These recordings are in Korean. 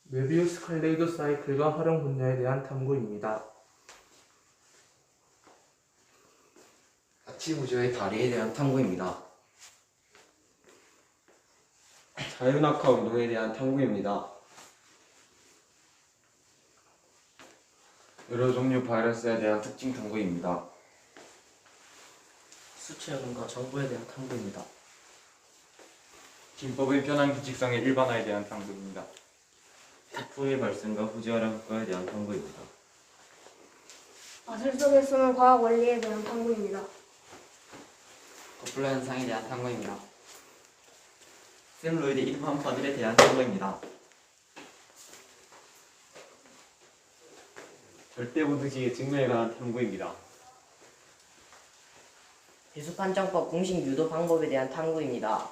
메비우스 칼레이도 사이클과 활용 분야에 대한 탐구입니다. 가치 구조의 다리에 대한 탐구입니다. 자유낙하 운동에 대한 탐구입니다. 여러 종류 바이러스에 대한 특징 탐구입니다. 수치연과 정보에 대한 탐구입니다. 김법의 편한 규칙성의 일반화에 대한 탐구입니다. 태풍의 발생과 후지활화 효과에 대한 탐구입니다. 마술 속에 숨은 과학 원리에 대한 탐구입니다. 거플러 현상에 대한 탐구입니다. 셀룰로이드 일반파들에 대한 탐구입니다. 절대분수식의 증명에 관한 탐구입니다. 배수판정법 공식 유도 방법에 대한 탐구입니다.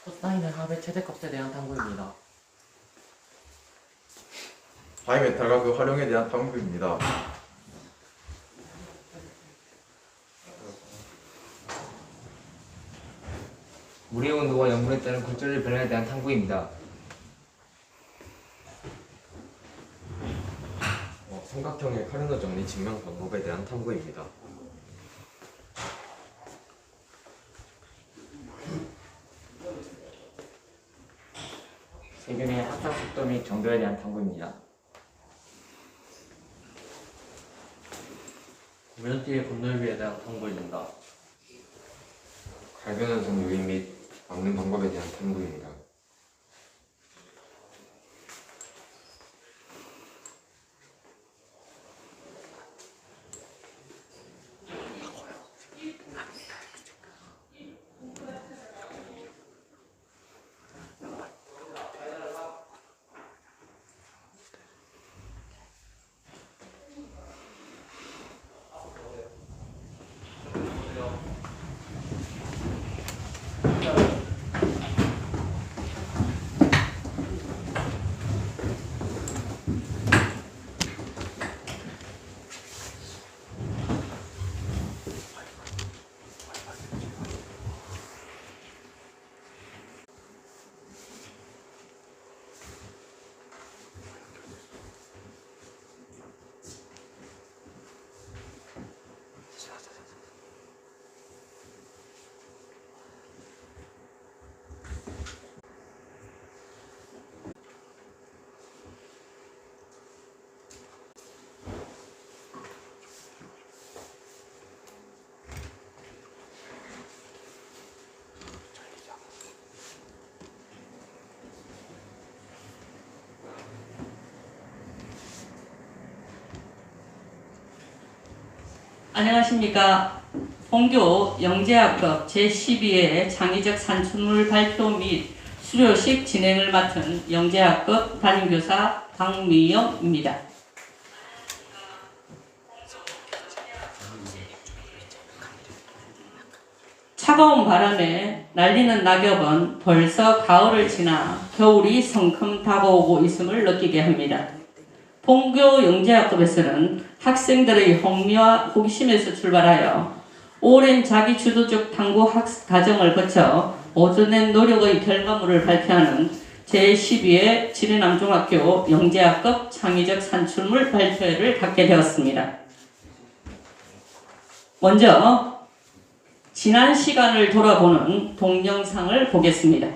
코사인의 합의 최대값에 대한 탐구입니다. 바이메탈과 그 활용에 대한 탐구입니다. 물의 온도와 염분에 따른 굴절의 변화에 대한 탐구입니다. 삼각형의 카르노 정리 증명 방법에 대한 탐구입니다. 세균의 합성 속도 및 정도에 대한 탐구입니다. 구면티의 분노비에 대한 탐구입니다. 갈변현상 요인 및 막는 방법에 대한 탐구입니다. 안녕하십니까. 본교 영재학급 제12회 창의적 산출물 발표 및 수료식 진행을 맡은 영재학급 담임교사 박미영입니다. 차가운 바람에 날리는 낙엽은 벌써 가을을 지나 겨울이 성큼 다가오고 있음을 느끼게 합니다. 본교 영재학급에서는 학생들의 흥미와 호기심에서 출발하여 오랜 자기주도적 탐구 학습 과정을 거쳐 모든의 노력의 결과물을 발표하는 제12회 진해남중학교 영재학급 창의적 산출물 발표회를 갖게 되었습니다. 먼저 지난 시간을 돌아보는 동영상을 보겠습니다.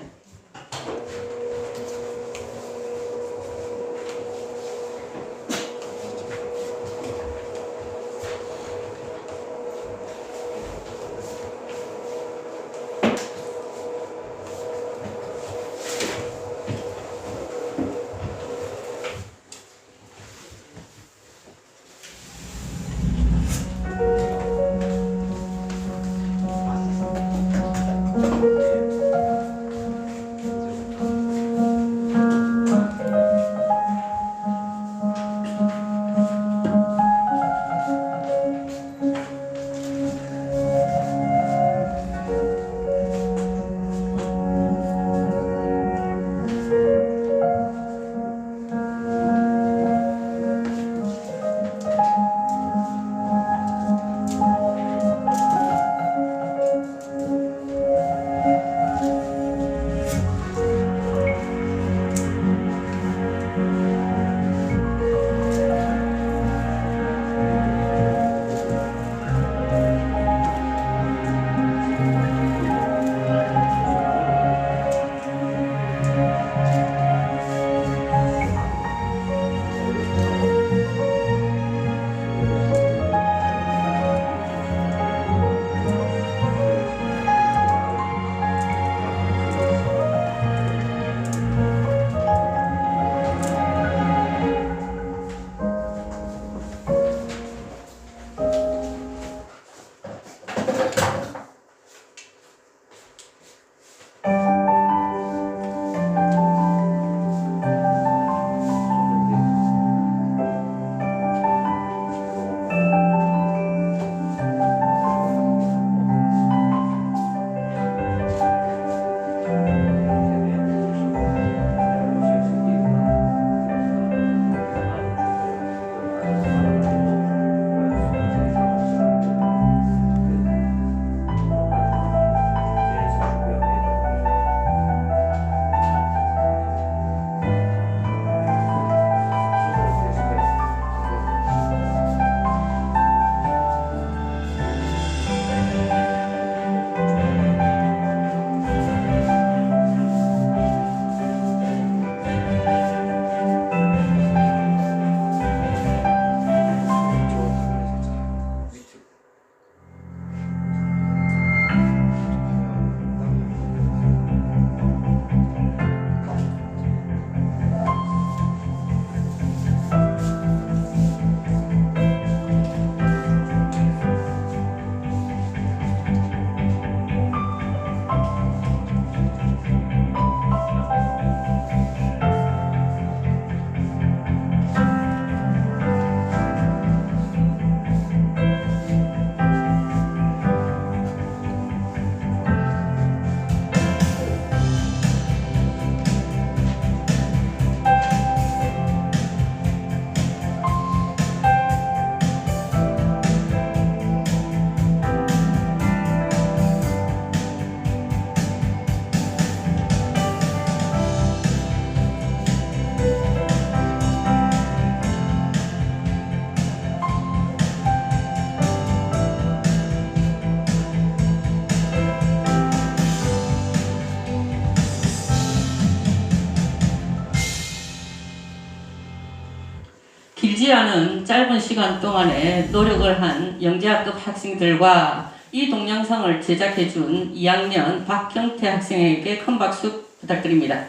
길지 않은 짧은 시간 동안에 노력을 한 영재학급 학생들과 이 동영상을 제작해준 2학년 박경태 학생에게 큰 박수 부탁드립니다.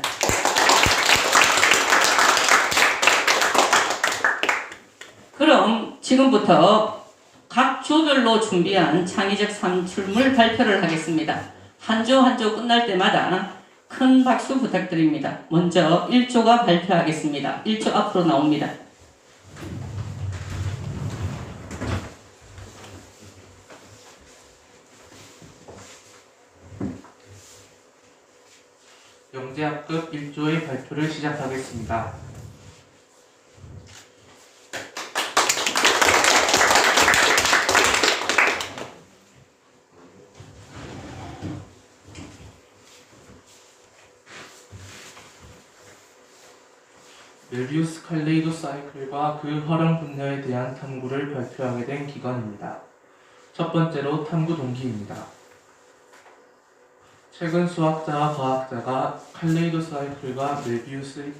그럼 지금부터 각 조별로 준비한 창의적 산출물 발표를 하겠습니다. 한 조 한 조 끝날 때마다 큰 박수 부탁드립니다. 먼저 1조가 발표하겠습니다. 1조 앞으로 나옵니다. 영재학급 1조의 발표를 시작하겠습니다. 메비우스 칼레이도 사이클과 그 활용 분야에 대한 탐구를 발표하게 된 기관입니다. 첫 번째로 탐구 동기입니다. 최근 수학자와 과학자가 칼레이도 사이클과 메비우스의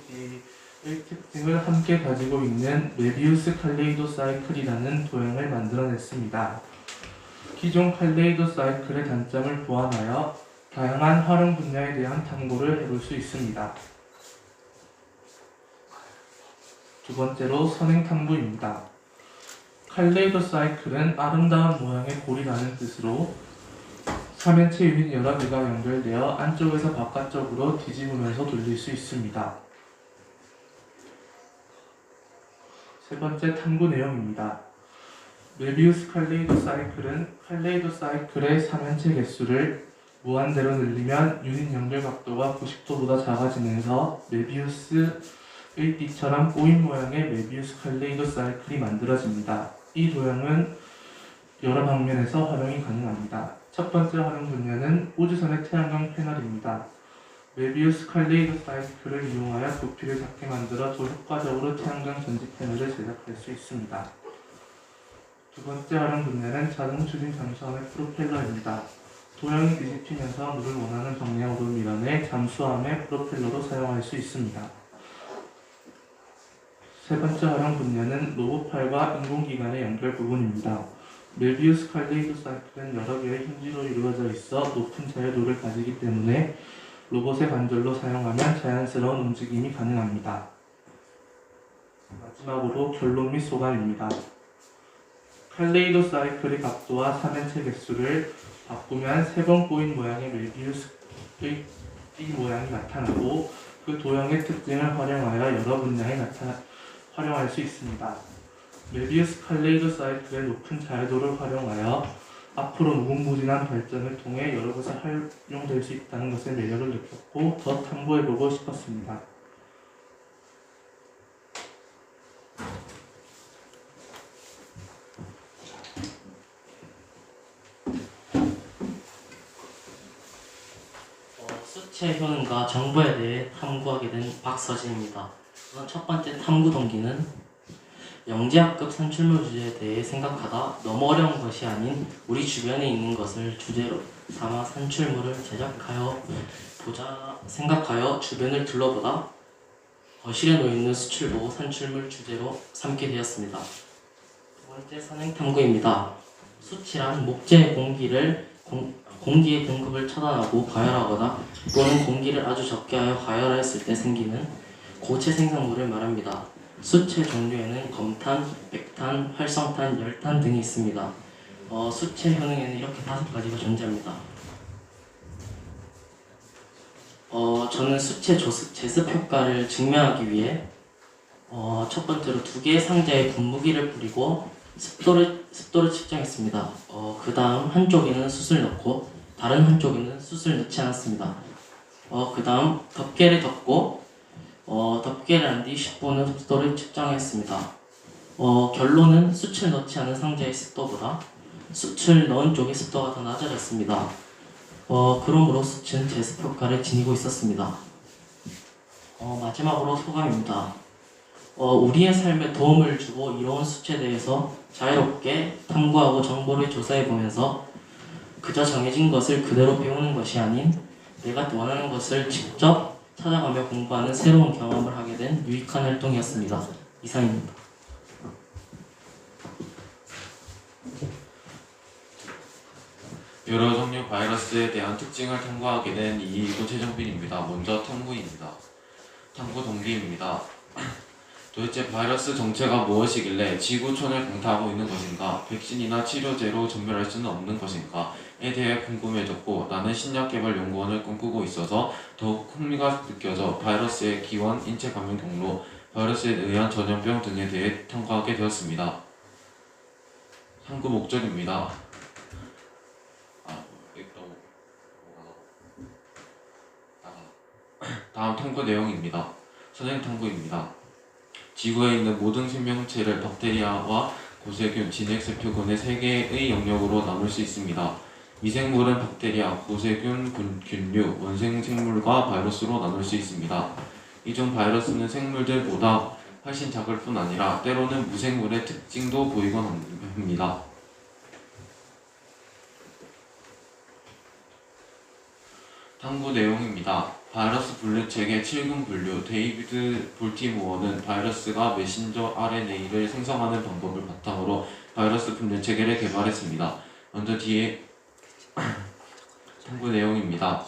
특징을 함께 가지고 있는 메비우스 칼레이도 사이클이라는 도형을 만들어냈습니다. 기존 칼레이도 사이클의 단점을 보완하여 다양한 활용 분야에 대한 탐구를 해볼 수 있습니다. 두 번째로 선행 탐구입니다. 칼레이도 사이클은 아름다운 모양의 골이라는 뜻으로 3연체 유닛 여러 개가 연결되어 안쪽에서 바깥쪽으로 뒤집으면서 돌릴 수 있습니다. 세 번째 탐구 내용입니다. 메비우스 칼레이도 사이클은 칼레이도 사이클의 3연체 개수를 무한대로 늘리면 유닛 연결 각도가 90도보다 작아지면서 메비우스의 띠처럼 꼬인 모양의 메비우스 칼레이도 사이클이 만들어집니다. 이 도형은 여러 방면에서 활용이 가능합니다. 첫 번째 활용 분야는 우주선의 태양광 패널입니다. 메비우스 칼레이도 사이클을 이용하여 부피를 작게 만들어 더 효과적으로 태양광 전지 패널을 제작할 수 있습니다. 두 번째 활용 분야는 자동 추진 잠수함의 프로펠러입니다. 도형이 뒤집히면서 물을 원하는 방향으로 밀어내 잠수함의 프로펠러로 사용할 수 있습니다. 세 번째 활용 분야는 로봇팔과 인공기관의 연결 부분입니다. 메비우스 칼레이도 사이클은 여러 개의 힌지로 이루어져 있어 높은 자유도를 가지기 때문에 로봇의 관절로 사용하면 자연스러운 움직임이 가능합니다. 마지막으로 결론 및 소감입니다. 칼레이도 사이클의 각도와 3연체 개수를 바꾸면 3번 꼬인 모양의 메비우스의 띠 모양이 나타나고 그 도형의 특징을 활용하여 여러 분야에 활용할 수 있습니다. 메비우스 칼레이도 사이클의 높은 자유도를 활용하여 앞으로 무궁무진한 발전을 통해 여러 곳에 활용될 수 있다는 것에 매력을 느꼈고 더 탐구해보고 싶었습니다. 수치의 효능과 정보에 대해 탐구하게 된 박서진입니다. 우선 첫 번째 탐구 동기는 영재학급 산출물 주제에 대해 생각하다 너무 어려운 것이 아닌 우리 주변에 있는 것을 주제로 삼아 산출물을 제작하여 보자 생각하여 주변을 둘러보다 거실에 놓여있는 수출보 산출물 주제로 삼게 되었습니다. 두 번째 선행 탐구입니다. 수치란 목재의 공기의 공급을 차단하고 가열하거나 또는 공기를 아주 적게 하여 가열하였을 때 생기는 고체 생성물을 말합니다. 수체 종류에는 검탄, 백탄, 활성탄, 열탄 등이 있습니다. 수체 효능에는 이렇게 5가지가 존재합니다. 저는 수체 제습 효과를 증명하기 위해 첫 번째로 2개의 상자에 분무기를 뿌리고 습도를 측정했습니다. 그 다음 한쪽에는 숯을 넣고 다른 한쪽에는 숯을 넣지 않았습니다. 그 다음 덮개를 덮고 덮개를 한 뒤 10분 후 습도를 측정했습니다. 결론은 숯을 넣지 않은 상자의 습도보다 숯을 넣은 쪽의 습도가 더 낮아졌습니다. 그러므로 숯은 제습 효과를 지니고 있었습니다. 마지막으로 소감입니다. 우리의 삶에 도움을 주고 이로운 숯에 대해서 자유롭게 탐구하고 정보를 조사해보면서 그저 정해진 것을 그대로 배우는 것이 아닌 내가 원하는 것을 직접 찾아가며 공부하는 새로운 경험을 하게 된 유익한 활동이었습니다. 이상입니다. 여러 종류 바이러스에 대한 특징을 탐구하게 된 이이고 최정빈입니다. 먼저 탐구입니다. 탐구 동기입니다. 도대체 바이러스 정체가 무엇이길래 지구촌을 강타하고 있는 것인가, 백신이나 치료제로 전멸할 수는 없는 것인가에 대해 궁금해졌고, 나는 신약개발 연구원을 꿈꾸고 있어서 더욱 흥미가 느껴져 바이러스의 기원, 인체 감염 경로, 바이러스에 의한 전염병 등에 대해 탐구하게 되었습니다. 탐구 목적입니다. 다음 탐구 내용입니다. 선행 탐구입니다. 지구에 있는 모든 생명체를 박테리아와 고세균, 진핵세포군의 3개의 영역으로 나눌 수 있습니다. 미생물은 박테리아, 고세균, 균류, 원생생물과 바이러스로 나눌 수 있습니다. 이 중 바이러스는 생물들보다 훨씬 작을 뿐 아니라 때로는 무생물의 특징도 보이곤 합니다. 탐구 내용입니다. 바이러스 분류책의 7군 분류, 데이비드 볼티모어는 바이러스가 메신저 RNA를 생성하는 방법을 바탕으로 바이러스 분류체계를 개발했습니다. 먼저 뒤에 탐구 내용입니다.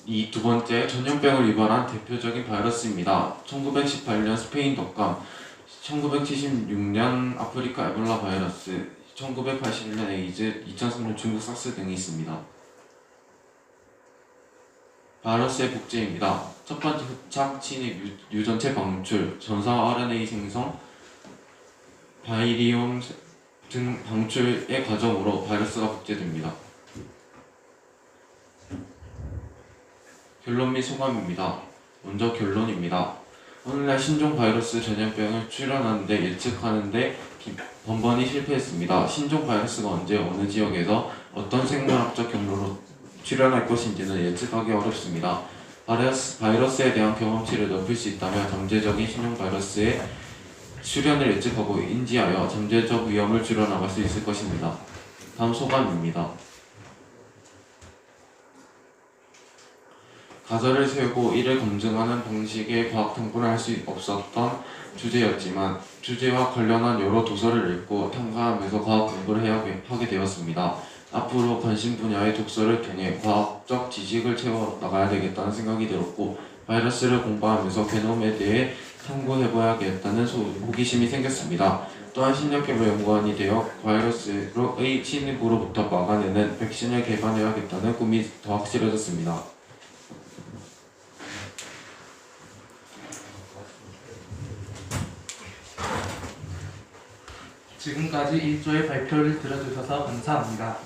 이 두 번째, 전염병을 유발한 대표적인 바이러스입니다. 1918년 스페인 독감, 1976년 아프리카 에볼라 바이러스, 1981년 에이즈, 2003년 중국 사스 등이 있습니다. 바이러스의 복제입니다. 첫 번째, 흡착, 침입, 유전체 방출, 전사 RNA 생성, 바이리움 등 방출의 과정으로 바이러스가 복제됩니다. 결론 및 소감입니다. 먼저 결론입니다. 오늘날 신종 바이러스 전염병을 출현하는데 예측하는데 번번이 실패했습니다. 신종 바이러스가 언제 어느 지역에서 어떤 생물학적 경로로 출현할 것인지는 예측하기 어렵습니다. 바이러스에 대한 경험치를 넓힐 수 있다면 잠재적인 신종 바이러스의 출현을 예측하고 인지하여 잠재적 위험을 줄여나갈 수 있을 것입니다. 다음 소감입니다. 가설을 세우고 이를 검증하는 방식의 과학 탐구를 할 수 없었던 주제였지만 주제와 관련한 여러 도서를 읽고 탐구하면서 과학 공부를 하게 되었습니다. 앞으로 관심 분야의 독서를 통해 과학적 지식을 채워나가야 되겠다는 생각이 들었고, 바이러스를 공부하면서 게놈에 대해 탐구해봐야겠다는 호기심이 생겼습니다. 또한 신약개발 연구원이 되어 바이러스의 침입으로부터 막아내는 백신을 개발해야겠다는 꿈이 더 확실해졌습니다. 지금까지 1조의 발표를 들어주셔서 감사합니다.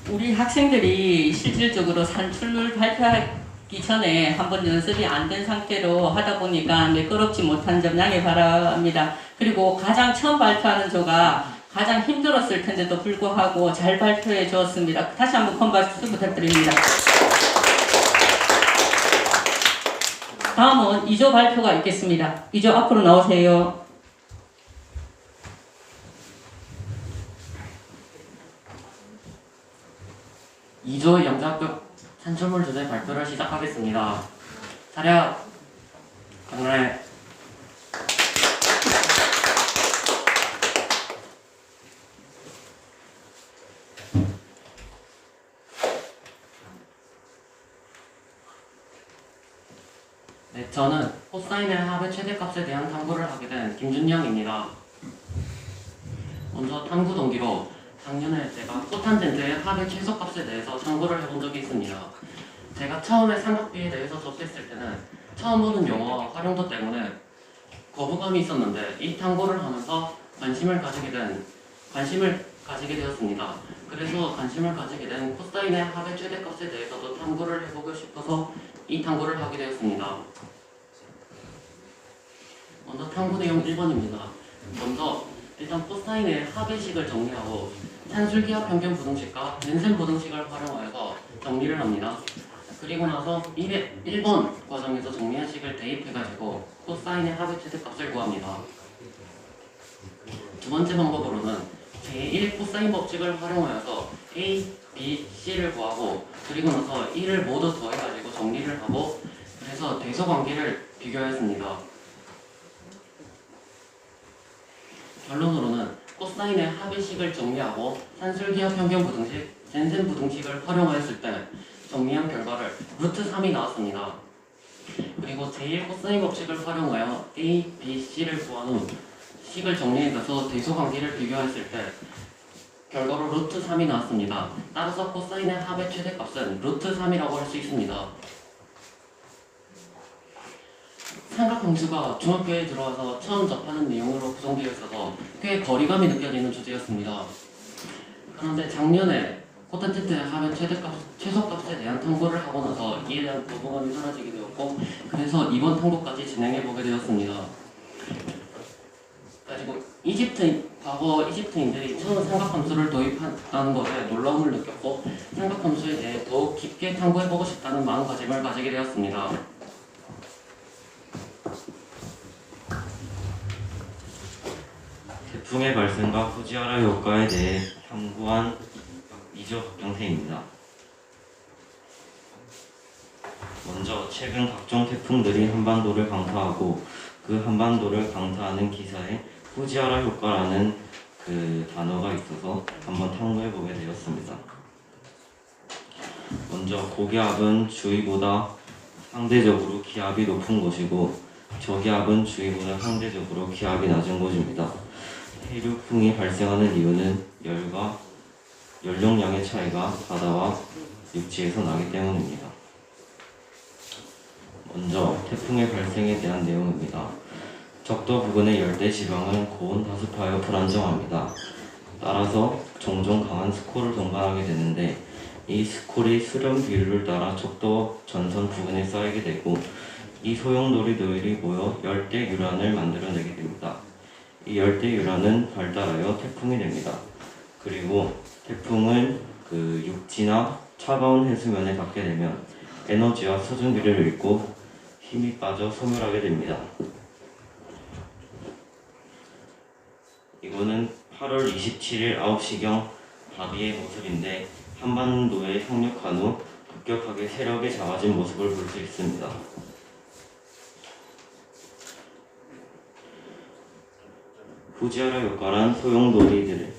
우리 학생들이 실질적으로 산출물 발표하기 전에 한번 연습이 안 된 상태로 하다 보니까 매끄럽지 못한 점 양해 바랍니다. 그리고 가장 처음 발표하는 조가 가장 힘들었을 텐데도 불구하고 잘 발표해 주었습니다. 다시 한번 큰 박수 부탁드립니다. 다음은 2조 발표가 있겠습니다. 2조 앞으로 나오세요. 이조 영자급 산출물 주제 발표를 시작하겠습니다. 차렷! 강래! 네, 저는 코사인의 합의 최대값에 대한 탐구를 하게 된 김준영입니다. 먼저 탐구 동기로 작년에 제가 코탄젠트의 합의 최소값에 대해서 탐구를 해본 적이 있습니다. 제가 처음에 삼각비에 대해서 접했을 때는 처음 보는 용어와 활용도 때문에 거부감이 있었는데 이 탐구를 하면서 관심을 가지게 되었습니다. 그래서 관심을 가지게 된 코사인의 합의 최대값에 대해서도 탐구를 해보고 싶어서 이 탐구를 하게 되었습니다. 먼저 탐구 내용 1번입니다. 먼저 일단 코사인의 합의식을 정리하고 산술기하 평균 부등식과 벤센 부등식을 활용하여서 정리를 합니다. 그리고 나서 1번 과정에서 정리한 식을 대입해가지고 코사인의 합의 최대값을 구합니다. 두 번째 방법으로는 제1 코사인 법칙을 활용하여서 A, B, C를 구하고 그리고 나서 1을 모두 더해가지고 정리를 하고 그래서 그래서 대소 관계를 비교했습니다. 결론으로는 코사인의 합의식을 정리하고 산술기하 평균 부등식, 젠센 부등식을 활용하였을 때 정리한 결과를 루트 3이 나왔습니다. 그리고 제1 코사인 법칙을 활용하여 A, B, C를 구한 후 식을 정리해서 대소 관계를 비교했을 때 결과로 루트 3이 나왔습니다. 따라서 코사인의 합의 최대값은 루트 3이라고 할 수 있습니다. 삼각함수가 중학교에 들어와서 처음 접하는 내용으로 구성되어 있어서 꽤 거리감이 느껴지는 주제였습니다. 그런데 작년에 코탄제트의 합의 최소값에 대한 탐구를 하고 나서 이에 대한 거부감이 사라지게 되었고, 그래서 이번 탐구까지 진행해보게 되었습니다. 그리고 과거 이집트인들이 처음 삼각함수를 도입했다는 것에 놀라움을 느꼈고, 삼각함수에 대해 더욱 깊게 탐구해보고 싶다는 마음가짐을 가지게 되었습니다. 태풍의 발생과 후지하라 효과에 대해 탐구한 이적 형태입니다. 먼저 최근 각종 태풍들이 한반도를 강타하고 그 한반도를 강타하는 기사에 후지하라 효과라는 그 단어가 있어서 한번 탐구해보게 되었습니다. 먼저 고기압은 주위보다 상대적으로 기압이 높은 곳이고 저기압은 주위보다 상대적으로 기압이 낮은 곳입니다. 해류풍이 발생하는 이유는 열과 연령량의 차이가 바다와 육지에서 나기 때문입니다. 먼저 태풍의 발생에 대한 내용입니다. 적도 부근의 열대 지방은 고온 다습하여 불안정합니다. 따라서 종종 강한 스콜을 동반하게 되는데 이 스콜이 수렴 비율을 따라 적도 전선 부근에 쌓이게 되고 이 소용돌이들이 모여 열대 유란을 만들어내게 됩니다. 이 열대 유란은 발달하여 태풍이 됩니다. 그리고 태풍은 그 육지나 차가운 해수면에 닿게 되면 에너지와 수증기를 잃고 힘이 빠져 소멸하게 됩니다. 이거는 8월 27일 9시경 바비의 모습인데 한반도에 상륙한 후 급격하게 세력이 작아진 모습을 볼 수 있습니다. 후지하라 효과란 소용돌이들의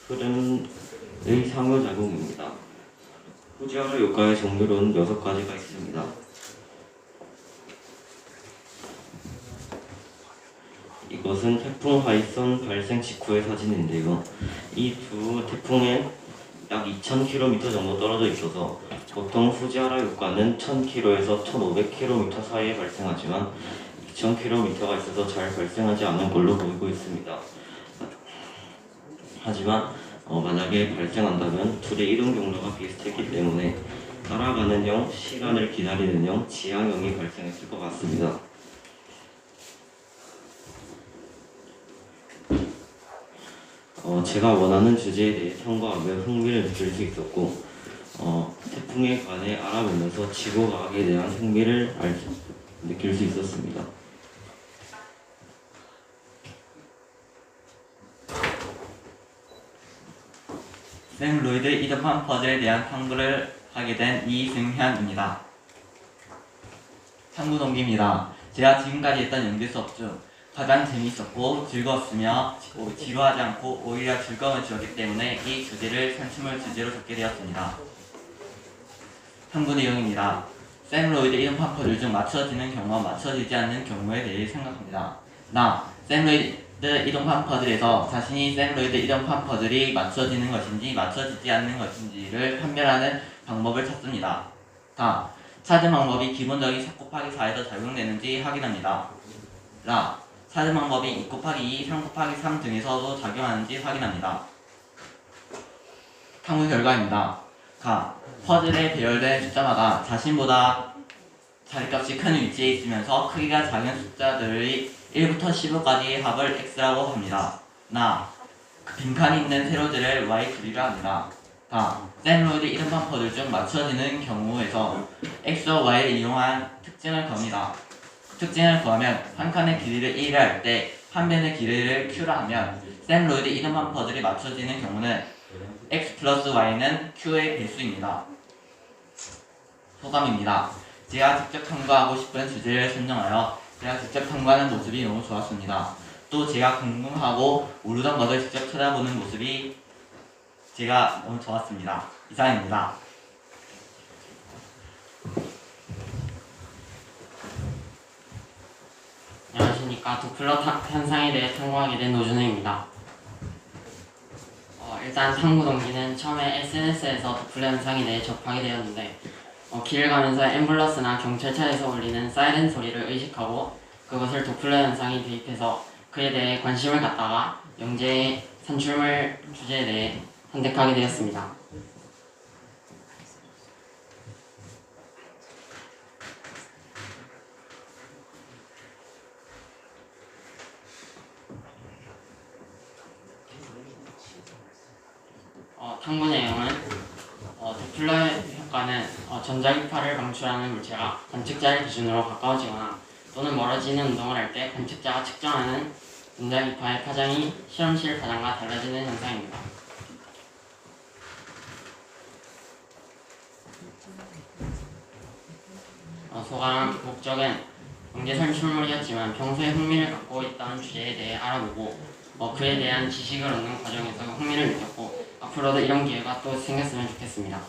흐름의 상호작용입니다. 후지하라 효과의 종류로는 6가지가 있습니다. 이것은 태풍 하이선 발생 직후의 사진인데요. 이 두 태풍에 약 2000km 정도 떨어져 있어서 보통 후지하라 효과는 1000km에서 1500km 사이에 발생하지만 2000km가 있어서 잘 발생하지 않은 걸로 보이고 있습니다. 하지만 만약에 발생한다면 둘의 이동 경로가 비슷했기 때문에 따라가는 형, 시간을 기다리는 형, 지향형이 발생했을 것 같습니다. 제가 원하는 주제에 대해 탐구하며 흥미를 느낄 수 있었고 태풍에 관해 알아보면서 지구과학에 대한 흥미를 느낄 수 있었습니다. 샘 로이드 이더판 퍼즐에 대한 탐구를 하게 된 이승현입니다. 탐구 동기입니다. 제가 지금까지 했던 연기 수업 중 가장 재미있었고 즐거웠으며 지루하지 않고 오히려 즐거움을 주었기 때문에 이 주제를 산출물 주제로 적게 되었습니다. 탐구 내용입니다. 샘 로이드 이더판 퍼즐 중 맞춰지는 경우와 맞춰지지 않는 경우에 대해 생각합니다. 샘 로이드 이동판 퍼즐에서 자신이 샘 로이드 이동판 퍼즐이 맞춰지는 것인지 맞춰지지 않는 것인지를 판별하는 방법을 찾습니다. 찾은 방법이 기본적인 4 곱하기 4에서 적용되는지 확인합니다. 찾은 방법이 2 곱하기 2, 3 곱하기 3 등에서도 작용하는지 확인합니다. 탐구 결과입니다. 퍼즐에 배열된 숫자마다 자신보다 자리값이 큰 위치에 있으면서 크기가 작은 숫자들의 1부터 15까지의 합을 x라고 합니다. 빈칸이 있는 세로들을 y2라 합니다. 샘 로이드 이등판 퍼즐 중 맞춰지는 경우에서 x와 y를 이용한 특징을 구합니다. 특징을 구하면 한 칸의 길이를 1을 할 때 한 변의 길이를 q라 하면 샘 로이드 이등판 퍼즐이 맞춰지는 경우는 x 플러스 y는 q의 배수입니다. 소감입니다. 제가 직접 탐구하고 싶은 주제를 선정하여 제가 직접 탐구하는 모습이 너무 좋았습니다. 또 제가 궁금하고 모르던 것을 직접 찾아보는 모습이 제가 너무 좋았습니다. 이상입니다. 안녕하십니까. 도플러 현상에 대해 탐구하게 된 노준호입니다. 일단 탐구 동기는 처음에 SNS에서 도플러 현상에 대해 접하게 되었는데 길을 가면서 앰뷸런스나 경찰차에서 울리는 사이렌 소리를 의식하고 그것을 도플러 현상에 대입해서 그에 대해 관심을 갖다가 영재의 산출물 주제에 대해 선택하게 되었습니다. 탐구 내용은 도플러 효과는 전자기파를 방출하는 물체가 관측자의 기준으로 가까워지거나 또는 멀어지는 운동을 할 때 관측자가 측정하는 전자기파의 파장이 실험실 파장과 달라지는 현상입니다. 소감 목적은 영재 산출물이었지만 평소에 흥미를 갖고 있던 주제에 대해 알아보고 그에 대한 지식을 얻는 과정에서 흥미를 느꼈고 앞으로도 이런 기회가 또 생겼으면 좋겠습니다.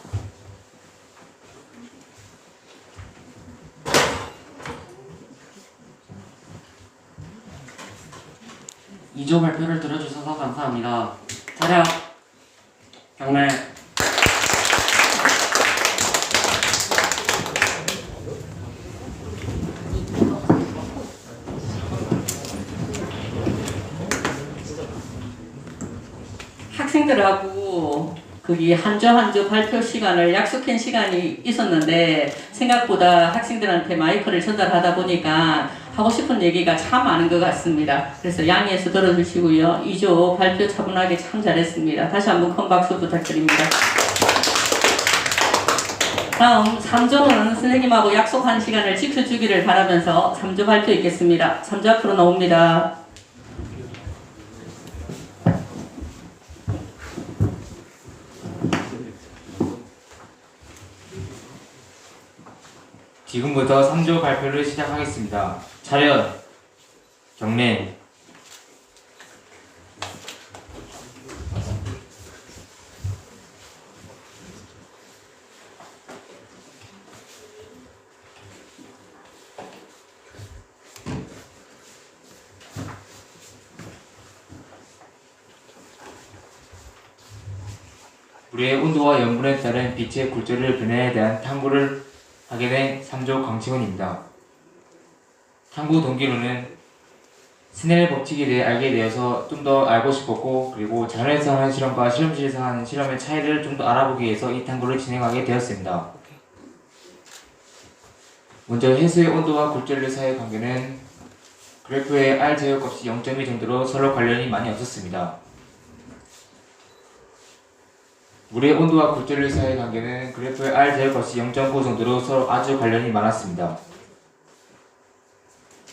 2조 발표를 들어주셔서 감사합니다. 차렷, 경례. 학생들하고 거기 한 주 한 주 발표 시간을 약속한 시간이 있었는데 생각보다 학생들한테 마이크를 전달하다 보니까 하고 싶은 얘기가 참 많은 것 같습니다. 그래서 양해해서 들어주시고요. 2조 발표 차분하게 참 잘했습니다. 다시 한번 큰 박수 부탁드립니다. 다음 3조는 선생님하고 약속한 시간을 지켜주기를 바라면서 3조 발표 있겠습니다. 3조 앞으로 나옵니다. 지금부터 3조 발표를 시작하겠습니다. 차렷, 경례. 물의 온도와 염분에 따른 빛의 굴절의 변화에 대한 탐구를 하게 된 3조 강치훈입니다. 탐구 동기로는 스넬 법칙에 대해 알게 되어서 좀 더 알고 싶었고, 그리고 자연에서 하는 실험과 실험실에서 하는 실험의 차이를 좀 더 알아보기 위해서 이 탐구를 진행하게 되었습니다. 먼저 해수의 온도와 굴절류 사이의 관계는 그래프의 R 제곱값이 0.2 정도로 서로 관련이 많이 없었습니다. 물의 온도와 굴절류 사이의 관계는 그래프의 R 제곱값이 0.9 정도로 서로 아주 관련이 많았습니다.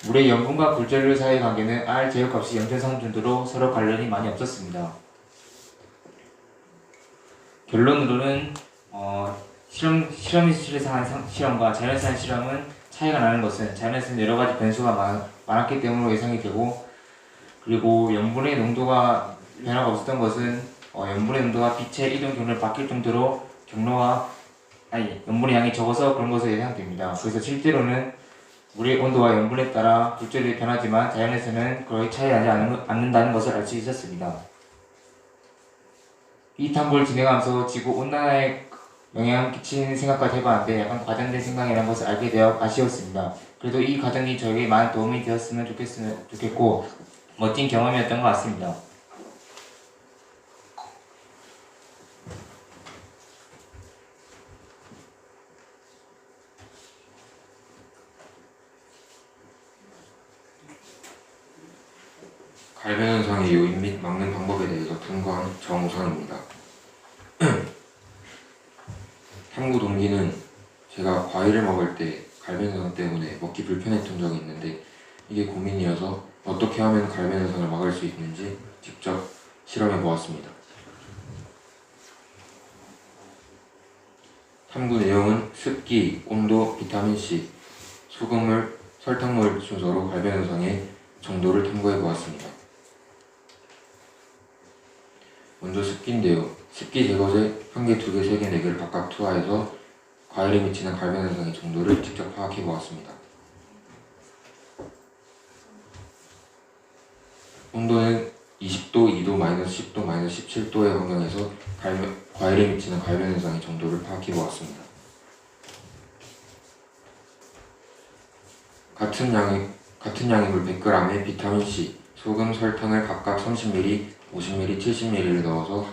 물의 염분과 굴절류 사이의 관계는 R 제곱값이 0.3 정도로 서로 관련이 많이 없었습니다. 결론으로는 실험실에서 하는 실험과 자연에서 하는 실험은 차이가 나는 것은 자연에서는 여러가지 변수가 많았기 때문에 예상이 되고, 그리고 염분의 농도가 변화가 없었던 것은 염분의 농도가 빛의 이동 경로를 바뀔 정도로 염분의 양이 적어서 그런 것으로 예상됩니다. 그래서 실제로는 물의 온도와 염분에 따라 굴절이 변하지만 자연에서는 거의 차이 나지 않는다는 것을 알 수 있었습니다. 이 탐구를 진행하면서 지구 온난화에 영향을 끼치는 생각까지 해봤는데 약간 과장된 생각이라는 것을 알게 되어 아쉬웠습니다. 그래도 이 과정이 저에게 많은 도움이 되었으면 좋겠고 멋진 경험이었던 것 같습니다. 갈변 현상의 요인 및 막는 방법에 대해서 탐구한 정우선입니다. 탐구 동기는 제가 과일을 먹을 때 갈변 현상 때문에 먹기 불편했던 적이 있는데 이게 고민이어서 어떻게 하면 갈변 현상을 막을 수 있는지 직접 실험해 보았습니다. 탐구 내용은 습기, 온도, 비타민C, 소금물, 설탕물 순서로 갈변 현상의 정도를 탐구해 보았습니다. 먼저 습기인데요. 습기 제거제 1개, 2개, 3개, 4개를 각각 투하해서 과일에 미치는 갈변 현상의 정도를 직접 파악해 보았습니다. 온도는 20도, 2도, -10도, -17도의 환경에서 과일에 미치는 갈변 현상의 정도를 파악해 보았습니다. 같은 양의 물 100g에 비타민C, 소금, 설탕을 각각 30ml, 50ml, 70ml를 넣어서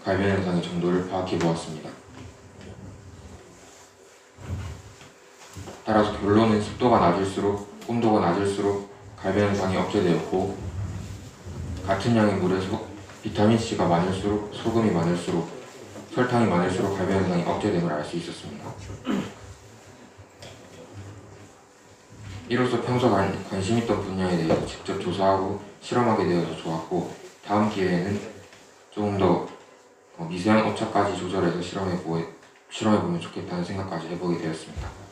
갈변 현상의 정도를 파악해 보았습니다. 따라서 결론은 습도가 낮을수록, 온도가 낮을수록 갈변 현상이 억제되었고, 같은 양의 물에서 비타민C가 많을수록, 소금이 많을수록, 설탕이 많을수록 갈변 현상이 억제됨을 알 수 있었습니다. 이로써 평소 관심 있던 분야에 대해서 직접 조사하고 실험하게 되어서 좋았고, 다음 기회에는 조금 더 미세한 오차까지 조절해서 실험해보면 좋겠다는 생각까지 해보게 되었습니다.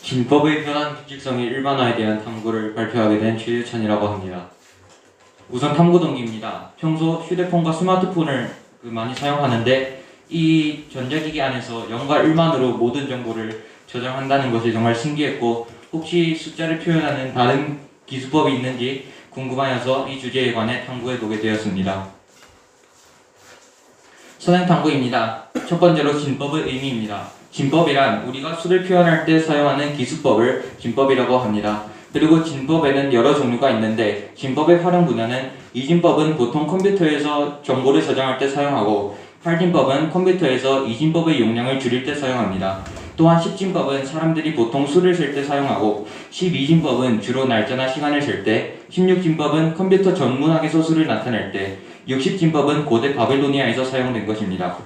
진법의 변환 규칙성의 일반화에 대한 탐구를 발표하게 된 최유찬이라고 합니다. 우선 탐구 동기입니다. 평소 휴대폰과 스마트폰을 많이 사용하는데 이 전자기기 안에서 0과 1만으로 모든 정보를 저장한다는 것이 정말 신기했고, 혹시 숫자를 표현하는 다른 기수법이 있는지 궁금하여서 이 주제에 관해 탐구해보게 되었습니다. 선행 탐구입니다. 첫 번째로 진법의 의미입니다. 진법이란 우리가 수를 표현할 때 사용하는 기수법을 진법이라고 합니다. 그리고 진법에는 여러 종류가 있는데, 진법의 활용 분야는 이진법은 보통 컴퓨터에서 정보를 저장할 때 사용하고, 팔진법은 컴퓨터에서 이진법의 용량을 줄일 때 사용합니다. 또한 10진법은 사람들이 보통 수를 셀 때 사용하고, 12진법은 주로 날짜나 시간을 셀 때, 16진법은 컴퓨터 전문학에서 수를 나타낼 때, 60진법은 고대 바빌로니아에서 사용된 것입니다.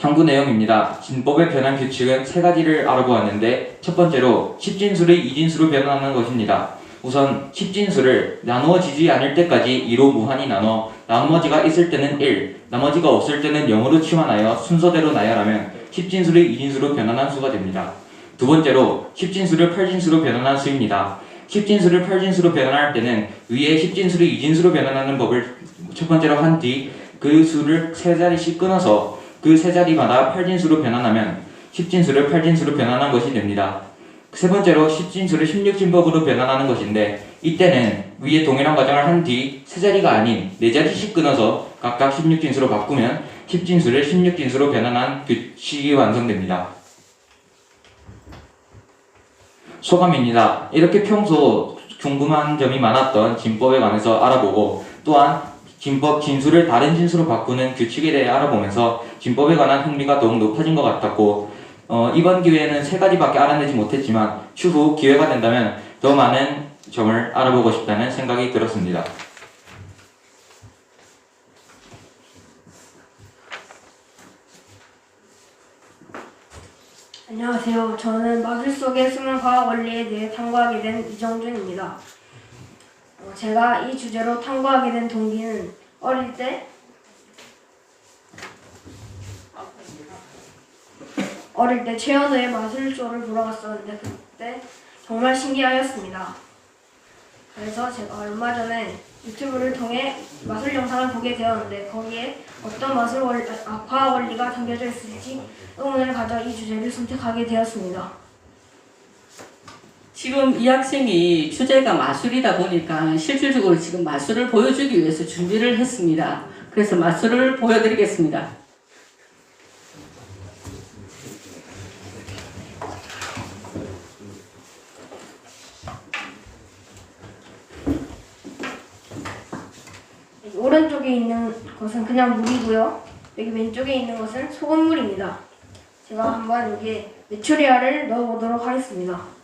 탐구 내용입니다. 진법의 변환 규칙은 3가지를 알아보았는데, 첫 번째로 10진수를 2진수로 변환하는 것입니다. 우선 10진수를 나누어지지 않을 때까지 2로 무한히 나눠 나머지가 있을 때는 1, 나머지가 없을 때는 0으로 치환하여 순서대로 나열하면 10진수를 2진수로 변환한 수가 됩니다. 두 번째로 10진수를 8진수로 변환한 수입니다. 10진수를 8진수로 변환할 때는 위에 10진수를 2진수로 변환하는 법을 첫 번째로 한 뒤 그 수를 3자리씩 끊어서 그 3자리마다 8진수로 변환하면 10진수를 8진수로 변환한 것이 됩니다. 세 번째로 10진수를 16진법으로 변환하는 것인데, 이때는 위에 동일한 과정을 한 뒤 3자리가 아닌 4자리씩 끊어서 각각 16진수로 바꾸면 10진수를 16진수로 변환한 규칙이 완성됩니다. 소감입니다. 이렇게 평소 궁금한 점이 많았던 진법에 관해서 알아보고, 또한 진법 진수를 다른 진수로 바꾸는 규칙에 대해 알아보면서 진법에 관한 흥미가 더욱 높아진 것 같았고, 이번 기회에는 3가지밖에 알아내지 못했지만 추후 기회가 된다면 더 많은 점을 알아보고 싶다는 생각이 들었습니다. 안녕하세요. 저는 마술 속의 숨은 과학 원리에 대해 탐구하게 된 이정준입니다. 제가 이 주제로 탐구하게 된 동기는 어릴 때 최현우의 마술쇼를 보러 갔었는데, 그때 정말 신기하였습니다. 그래서 제가 얼마 전에 유튜브를 통해 마술 영상을 보게 되었는데, 거기에 어떤 과학 원리가 담겨져 있을지 의문을 가져 이 주제를 선택하게 되었습니다. 지금 이 학생이 주제가 마술이다 보니까 실질적으로 지금 마술을 보여주기 위해서 준비를 했습니다. 그래서 마술을 보여드리겠습니다. 오른쪽에 있는 것은 그냥 물이고요. 여기 왼쪽에 있는 것은 소금물입니다. 제가 한번 여기에 메추리알을 넣어보도록 하겠습니다.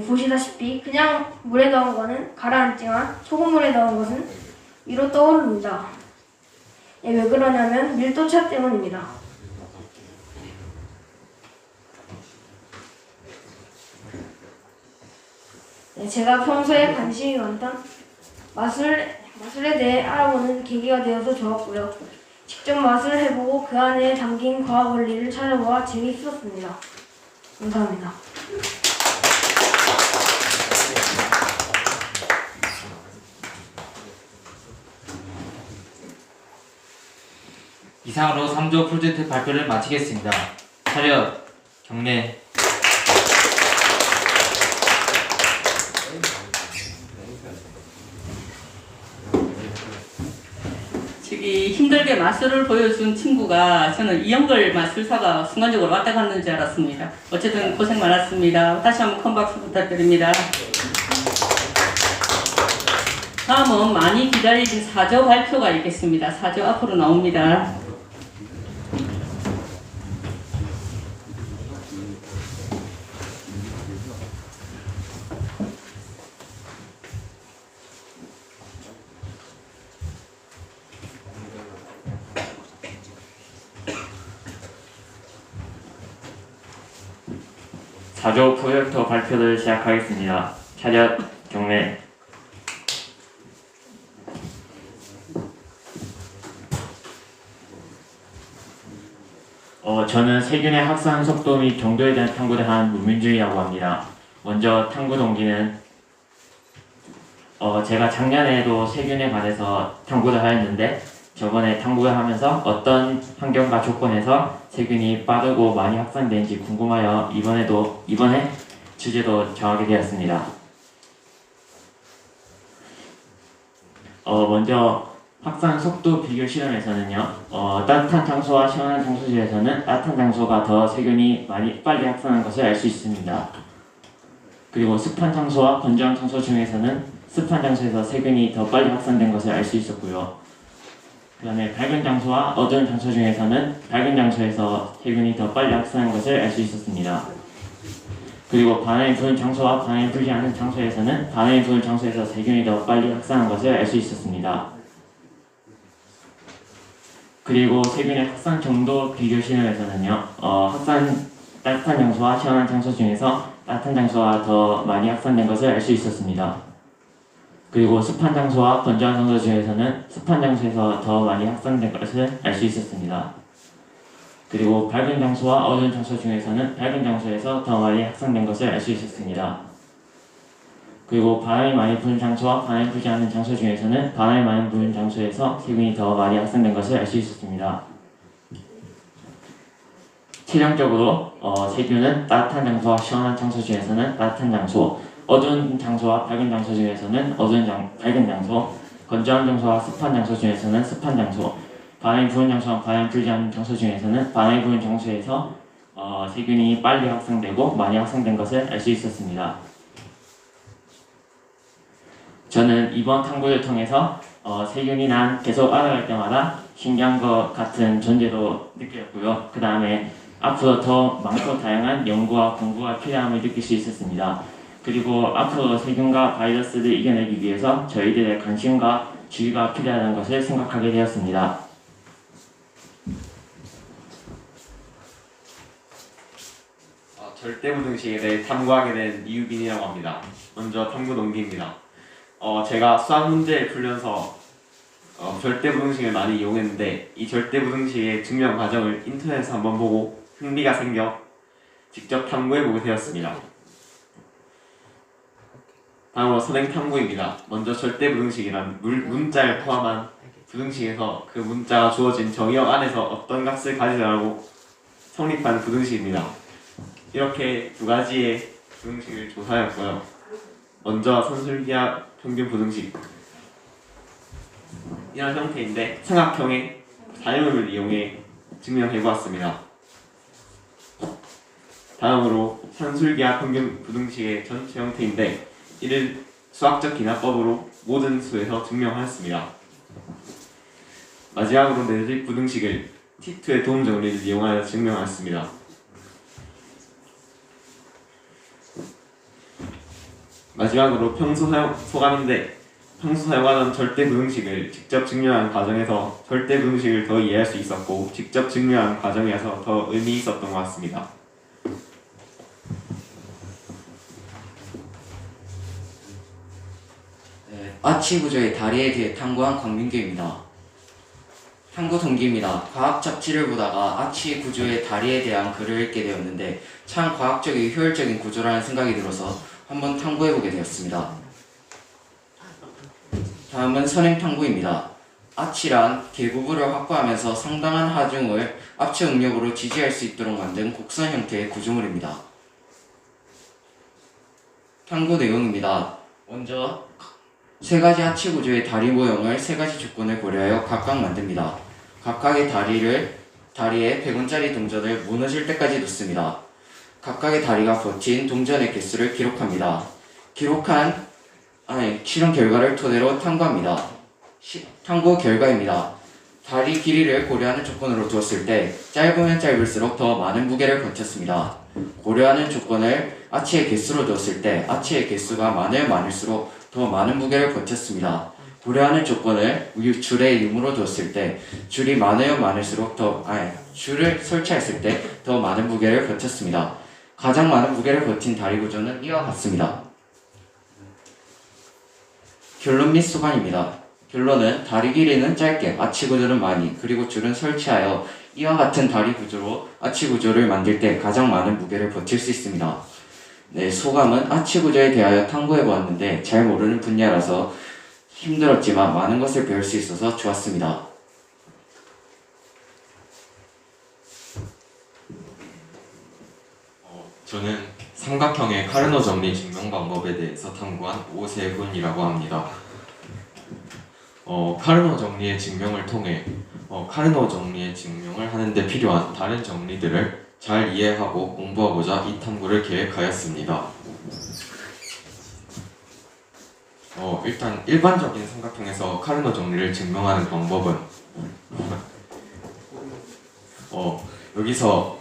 보시다시피 그냥 물에 넣은 것은 가라앉지만 소금물에 넣은 것은 위로 떠오릅니다. 왜 그러냐면 밀도차 때문입니다. 네, 제가 평소에 관심이 많던 마술에 대해 알아보는 계기가 되어서 좋았고요. 직접 맛을 해보고 그 안에 담긴 과학 원리를 찾아보아 재미있었습니다. 감사합니다. 이상으로 3조 프로젝트 발표를 마치겠습니다. 차렷, 경례. 저기 힘들게 마술을 보여준 친구가 저는 이영걸 마술사가 순간적으로 왔다 갔는 줄 알았습니다. 어쨌든 고생 많았습니다. 다시 한번 큰 박수 부탁드립니다. 다음은 많이 기다리신 4조 발표가 있겠습니다. 4조 앞으로 나옵니다. 사조 프로젝터 발표를 시작하겠습니다. 차렷, 경례. 저는 세균의 확산 속도 및 정도에 대한 탐구를 한 문민준이라고 합니다. 먼저 탐구 동기는 제가 작년에도 세균에 관해서 탐구를 하였는데 저번에 탐구를 하면서 어떤 환경과 조건에서 세균이 빠르고 많이 확산되는지 궁금하여 이번에 주제도 정하게 되었습니다. 먼저 확산 속도 비교 실험에서는요, 따뜻한 장소와 시원한 장소 중에서는 따뜻한 장소가 더 세균이 많이 빨리 확산하는 것을 알 수 있습니다. 그리고 습한 장소와 건조한 장소 중에서는 습한 장소에서 세균이 더 빨리 확산된 것을 알 수 있었고요. 그 다음에 밝은 장소와 어두운 장소 중에서는 밝은 장소에서 세균이 더 빨리 확산하는 것을 알 수 있었습니다. 그리고 바람이 부는 장소와 바람이 불지 않은 장소에서는 바람이 부는 장소에서 세균이 더 빨리 확산하는 것을 알 수 있었습니다. 그리고 세균의 확산 정도 비교 실험에서는요, 따뜻한 장소와 시원한 장소 중에서 따뜻한 장소가 더 많이 확산된 것을 알 수 있었습니다. 그리고 습한 장소와 건조한 장소 중에서는 습한 장소에서 더 많이 확산된 것을 알 수 있었습니다. 그리고 밝은 장소와 어두운 장소 중에서는 밝은 장소에서 더 많이 확산된 것을 알 수 있었습니다. 그리고 바람이 많이 부는 장소와 바람이 불지 않는 장소 중에서는 바람이 많이 부는 장소에서 세균이 더 많이 확산된 것을 알 수 있었습니다. 최종적으로 세균은 따뜻한 장소와 시원한 장소 중에서는 따뜻한 장소, 어두운 장소와 밝은 장소 중에서는 밝은 장소, 건조한 장소와 습한 장소 중에서는 습한 장소, 바람이 부는 장소와 바람이 불지 않는 장소 중에서는 바람이 부는 장소에서 세균이 빨리 확산되고 많이 확산된 것을 알 수 있었습니다. 저는 이번 탐구를 통해서 세균이 난 계속 알아갈 때마다 신기한 것 같은 존재도 느꼈고요. 그 다음에 앞으로 더 많고 다양한 연구와 공부가 필요함을 느낄 수 있었습니다. 그리고 앞으로 세균과 바이러스를 이겨내기 위해서 저희들의 관심과 주의가 필요하다는 것을 생각하게 되었습니다. 절대부등식에 대해 탐구하게 된 이유빈이라고 합니다. 먼저 탐구 동기입니다. 제가 수학 문제를 풀면서 절대부등식을 많이 이용했는데 이 절대부등식의 증명 과정을 인터넷에서 한번 보고 흥미가 생겨 직접 탐구해보게 되었습니다. 다음으로 선행 탐구입니다. 먼저 절대부등식이란 문자를 포함한 부등식에서 그 문자가 주어진 정의역 안에서 어떤 값을 가지라고 성립한 부등식입니다. 이렇게 두 가지의 부등식을 조사하였고요. 먼저 선술기하 평균 부등식, 이런 형태인데 삼각형의 사용을 이용해 증명해보았습니다. 다음으로 산술기하 평균 부등식의 전체 형태인데 이를 수학적 기납법으로 모든 수에서 증명하였습니다. 마지막으로 내집 부등식을 T2의 도움 정리를 이용하여 증명하였습니다. 마지막으로 평소 소감인데 평소 사용하던 절대부등식을 직접 증명한 과정에서 절대부등식을 더 이해할 수 있었고 직접 증명한 과정이어서 더 의미 있었던 것 같습니다. 아치 구조의 다리에 대해 탐구한 광민규입니다. 탐구 동기입니다. 과학 잡지를 보다가 아치 구조의 다리에 대한 글을 읽게 되었는데 참 과학적이고 효율적인 구조라는 생각이 들어서 한번 탐구해보게 되었습니다. 다음은 선행 탐구입니다. 아치란 계부부를 확보하면서 상당한 하중을 압체 응력으로 지지할 수 있도록 만든 곡선 형태의 구조물입니다. 탐구 내용입니다. 먼저 세 가지 하치 구조의 다리 모형을 세 가지 조건을 고려하여 각각 만듭니다. 각각의 다리에 100원짜리 동전을 무너질 때까지 놓습니다. 각각의 다리가 버틴 동전의 개수를 기록합니다. 실험 결과를 토대로 탐구합니다. 탐구 결과입니다. 다리 길이를 고려하는 조건으로 두었을 때 짧으면 짧을수록 더 많은 무게를 버텼습니다. 고려하는 조건을 아치의 개수로 두었을 때 아치의 개수가 많을수록 더 많은 무게를 버텼습니다. 고려하는 조건을 줄의 유무로 두었을 때 줄이 많을수록 줄을 설치했을 때 더 많은 무게를 버텼습니다. 가장 많은 무게를 버틴 다리 구조는 이와 같습니다. 결론 및 소관입니다. 결론은 다리 길이는 짧게, 아치 구조는 많이, 그리고 줄은 설치하여 이와 같은 다리 구조로 아치 구조를 만들 때 가장 많은 무게를 버틸 수 있습니다. 네, 소감은 아치 구조에 대하여 탐구해보았는데 잘 모르는 분야라서 힘들었지만 많은 것을 배울 수 있어서 좋았습니다. 저는 삼각형의 카르노 정리 증명 방법에 대해서 탐구한 오세훈이라고 합니다. 카르노 정리의 증명을 통해 카르노 정리의 증명을 하는데 필요한 다른 정리들을 잘 이해하고 공부하고자 이 탐구를 계획하였습니다. 일단 일반적인 삼각형에서 카르노 정리를 증명하는 방법은 여기서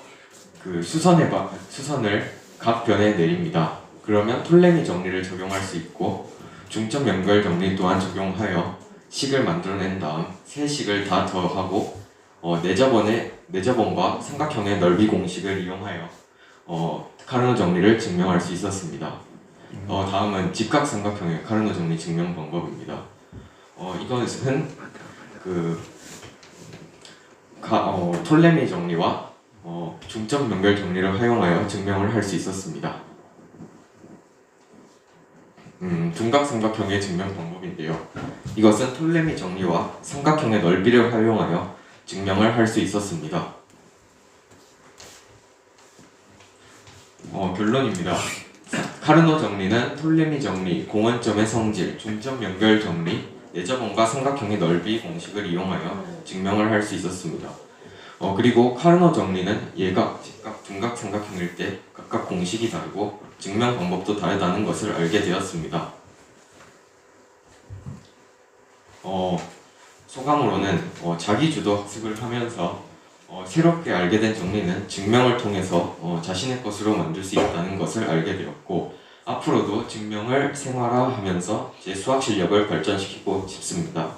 그 수선을 각 변에 내립니다. 그러면 톨레미 정리를 적용할 수 있고 중점 연결 정리 또한 적용하여 식을 만들어낸 다음 세 식을 다 더하고 내저번과 삼각형의 넓이 공식을 이용하여 카르노 정리를 증명할 수 있었습니다. 다음은 직각삼각형의 카르노 정리 증명 방법입니다. 이것은 톨레미 정리와 중점 연결 정리를 활용하여 증명을 할 수 있었습니다. 둔각삼각형의 증명 방법인데요. 이것은 톨레미 정리와 삼각형의 넓이를 활용하여 증명을 할 수 있었습니다. 결론입니다. 카르노 정리는 톨레미 정리, 공원점의 성질, 중점 연결 정리, 내저번과 삼각형의 넓이 공식을 이용하여 증명을 할 수 있었습니다. 그리고 카르노 정리는 예각, 직각, 둔각 삼각형일 때 각각 공식이 다르고 증명 방법도 다르다는 것을 알게 되었습니다. 소감으로는 자기주도 학습을 하면서 새롭게 알게 된 정리는 증명을 통해서 자신의 것으로 만들 수 있다는 것을 알게 되었고 앞으로도 증명을 생활화하면서 제 수학 실력을 발전시키고 싶습니다.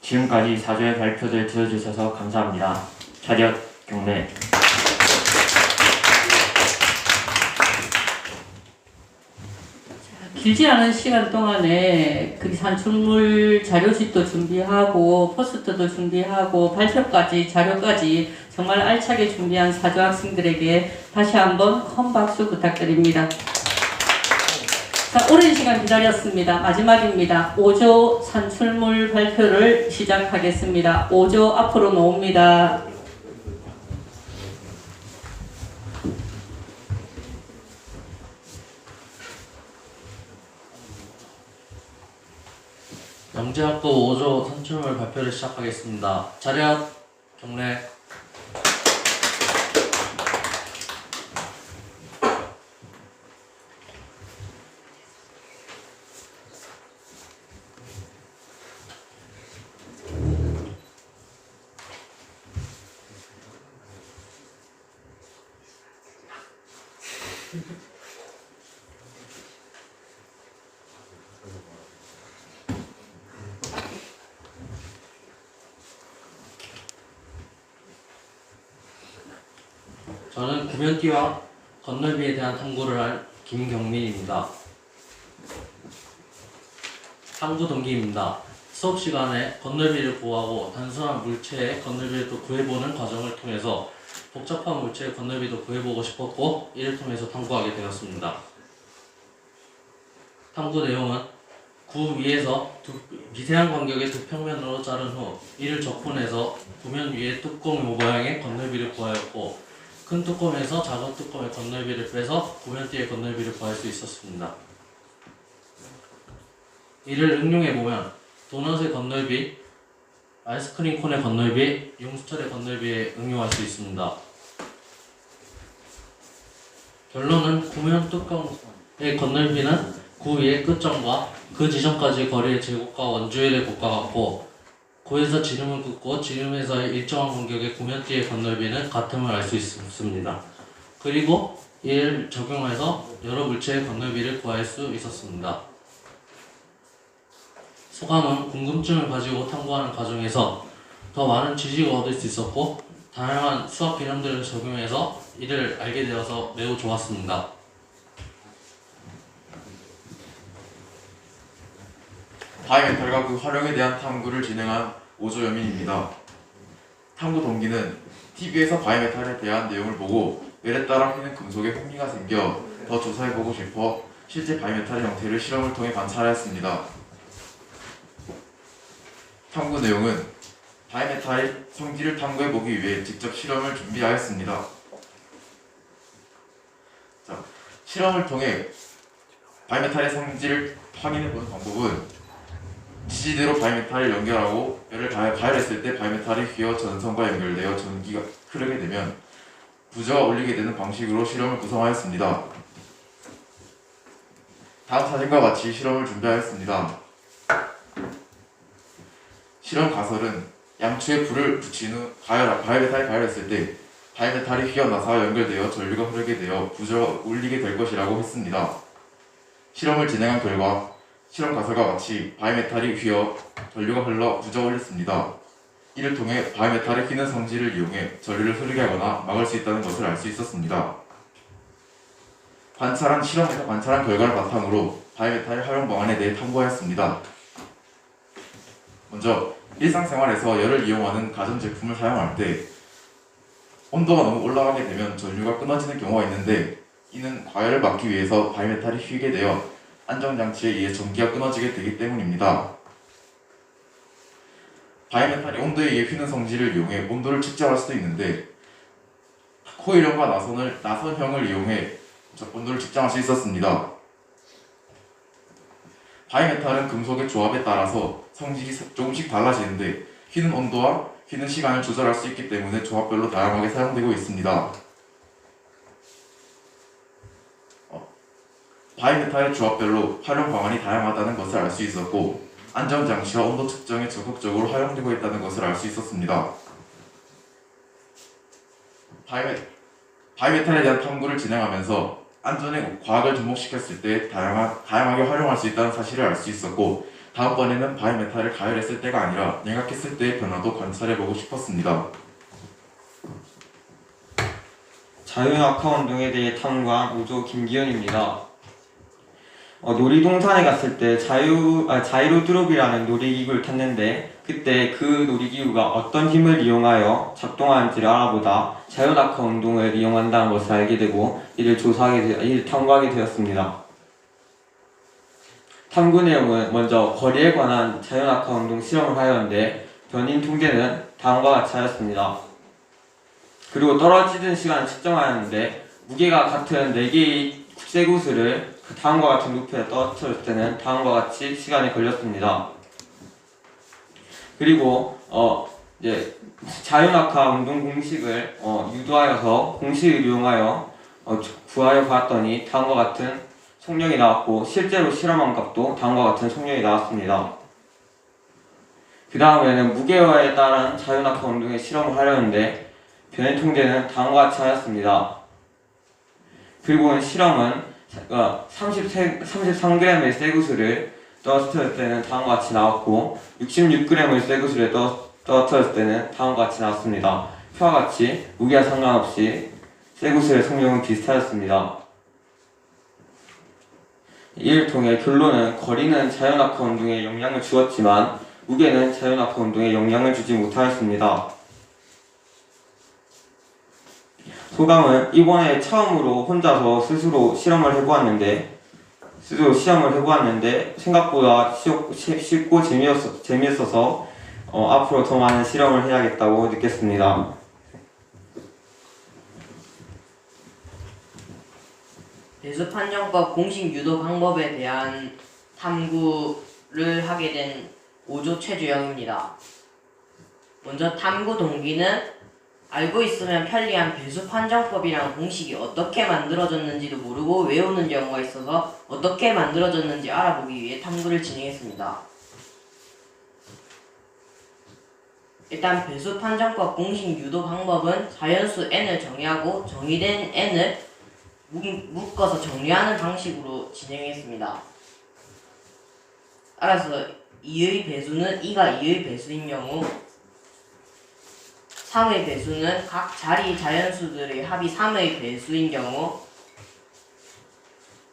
지금까지 4조의 발표들 들어주셔서 감사합니다. 차렷 경례. 길지 않은 시간 동안에 그 산출물 자료집도 준비하고 포스터도 준비하고 발표까지 자료까지 정말 알차게 준비한 4조 학생들에게 다시 한번 큰 박수 부탁드립니다. 자, 오랜 시간 기다렸습니다. 마지막입니다. 5조 산출물 발표를 시작하겠습니다. 5조 앞으로 나옵니다. 영재학부 5조 산출물 발표를 시작하겠습니다. 차렷 경례. 저는 구면띠와 건널비에 대한 탐구를 할 김경민입니다. 탐구 동기입니다. 수업 시간에 건널비를 구하고 단순한 물체의 건널비를 구해보는 과정을 통해서 복잡한 물체의 건널비도 구해보고 싶었고 이를 통해서 탐구하게 되었습니다. 탐구 내용은 구 위에서 미세한 간격의 두 평면으로 자른 후 이를 적분해서 구면 위에 뚜껑 모양의 건널비를 구하였고 큰 뚜껑에서 작은 뚜껑의 건널비를 빼서 구면 뒤의 건널비를 구할 수 있었습니다. 이를 응용해보면 도넛의 건널비, 아이스크림 콘의 건널비, 융수철의 건널비에 응용할 수 있습니다. 결론은 구면 뚜껑의 건널비는 구 위의 끝점과 그 지점까지의 거리의 제곱과 원주율의 곱과 같고 구에서 지름을 긋고 지름에서의 일정한 간격의 구면띠의 건널비는 같음을 알 수 있습니다. 그리고 이를 적용해서 여러 물체의 건널비를 구할 수 있었습니다. 소감은 궁금증을 가지고 탐구하는 과정에서 더 많은 지식을 얻을 수 있었고 다양한 수학 개념들을 적용해서 이를 알게 되어서 매우 좋았습니다. 바이메탈과 그 활용에 대한 탐구를 진행한 오조여민입니다. 탐구 동기는 TV에서 바이메탈에 대한 내용을 보고 열에 따라 휘는 금속에 흥미가 생겨 더 조사해보고 싶어 실제 바이메탈의 형태를 실험을 통해 관찰하였습니다. 탐구 내용은 바이메탈의 성질을 탐구해보기 위해 직접 실험을 준비하였습니다. 실험을 통해 바이메탈의 성질을 확인해보는 방법은 지지대로 바이메탈을 연결하고 열을 가열했을 때 바이메탈이 휘어 전선과 연결되어 전기가 흐르게 되면 부저가 올리게 되는 방식으로 실험을 구성하였습니다. 다음 사진과 같이 실험을 준비하였습니다. 실험 가설은 양초에 불을 붙인 후 바이메탈이 가열했을 때 바이메탈이 휘어나서 연결되어 전류가 흐르게 되어 부저가 울리게 될 것이라고 했습니다. 실험을 진행한 결과 실험 가설과 같이 바이메탈이 휘어 전류가 흘러 부저가 울렸습니다. 이를 통해 바이메탈의 휘는 성질을 이용해 전류를 흐르게 하거나 막을 수 있다는 것을 알 수 있었습니다. 실험에서 관찰한 결과를 바탕으로 바이메탈의 활용 방안에 대해 탐구하였습니다. 먼저 일상생활에서 열을 이용하는 가전제품을 사용할 때 온도가 너무 올라가게 되면 전류가 끊어지는 경우가 있는데 이는 과열을 막기 위해서 바이메탈이 휘게 되어 안전장치에 의해 전기가 끊어지게 되기 때문입니다. 바이메탈이 온도에 의해 휘는 성질을 이용해 온도를 측정할 수도 있는데 코일형과 나선형을 이용해 온도를 측정할 수 있었습니다. 바이메탈은 금속의 조합에 따라서 성질이 조금씩 달라지는데 휘는 온도와 휘는 시간을 조절할 수 있기 때문에 조합별로 다양하게 사용되고 있습니다. 바이메탈의 조합별로 활용 방안이 다양하다는 것을 알 수 있었고 안전장치와 온도 측정에 적극적으로 활용되고 있다는 것을 알 수 있었습니다. 바이메탈에 대한 탐구를 진행하면서 안전에 과학을 접목시켰을 때 다양하게 활용할 수 있다는 사실을 알 수 있었고 다음번에는 바이메탈을 가열했을 때가 아니라 냉각했을 때의 변화도 관찰해보고 싶었습니다. 자유낙하 운동에 대해 탐구한 우조 김기현입니다. 놀이동산에 갔을 때 자이로 드롭이라는 놀이기구를 탔는데 그때 그 놀이기구가 어떤 힘을 이용하여 작동하는지를 알아보다 자유낙하 운동을 이용한다는 것을 알게 되고 이를 탐구하게 되었습니다. 탐구 내용은 먼저 거리에 관한 자유낙하 운동 실험을 하였는데 변인 통제는 다음과 같이 하였습니다. 그리고 떨어지는 시간을 측정하였는데 무게가 같은 4개의 쇠구슬을 다음과 같은 루프에 떨어뜨릴 때는 다음과 같이 시간이 걸렸습니다. 그리고 이제 자유낙하 운동 공식을 유도하여서 공식을 이용하여 구하여 봤더니 다음과 같은 속력이 나왔고 실제로 실험한 값도 다음과 같은 속력이 나왔습니다. 그 다음에는 무게에 따른 자유낙하 운동의 실험을 하려는데 변인 통제는 다음과 같이 하였습니다. 그리고 실험은 33g의 쇠구슬을 떨어뜨릴 때는 다음과 같이 나왔고 66g의 쇠구슬을 떨어뜨릴 때는 다음과 같이 나왔습니다. 표와 같이 무게와 상관없이 세구스의 성령은 비슷하였습니다. 이를 통해 결론은 거리는 자연학화 운동에 영향을 주었지만 무게는 자연학화 운동에 영향을 주지 못하였습니다. 소감은 이번에 처음으로 혼자서 스스로 시험을 해보았는데 생각보다 쉽고 재미있어서 앞으로 더 많은 실험을 해야겠다고 느꼈습니다. 배수판정법 공식 유도 방법에 대한 탐구를 하게 된 5조 최주영입니다. 먼저 탐구 동기는 알고 있으면 편리한 배수판정법이란 공식이 어떻게 만들어졌는지도 모르고 외우는 경우가 있어서 어떻게 만들어졌는지 알아보기 위해 탐구를 진행했습니다. 일단 배수판정법 공식 유도 방법은 자연수 n을 정의하고 정의된 n을 묶어서 정리하는 방식으로 진행했습니다. 따라서 2의 배수는 2가 2의 배수인 경우 3의 배수는 각 자리 자연수들의 합이 3의 배수인 경우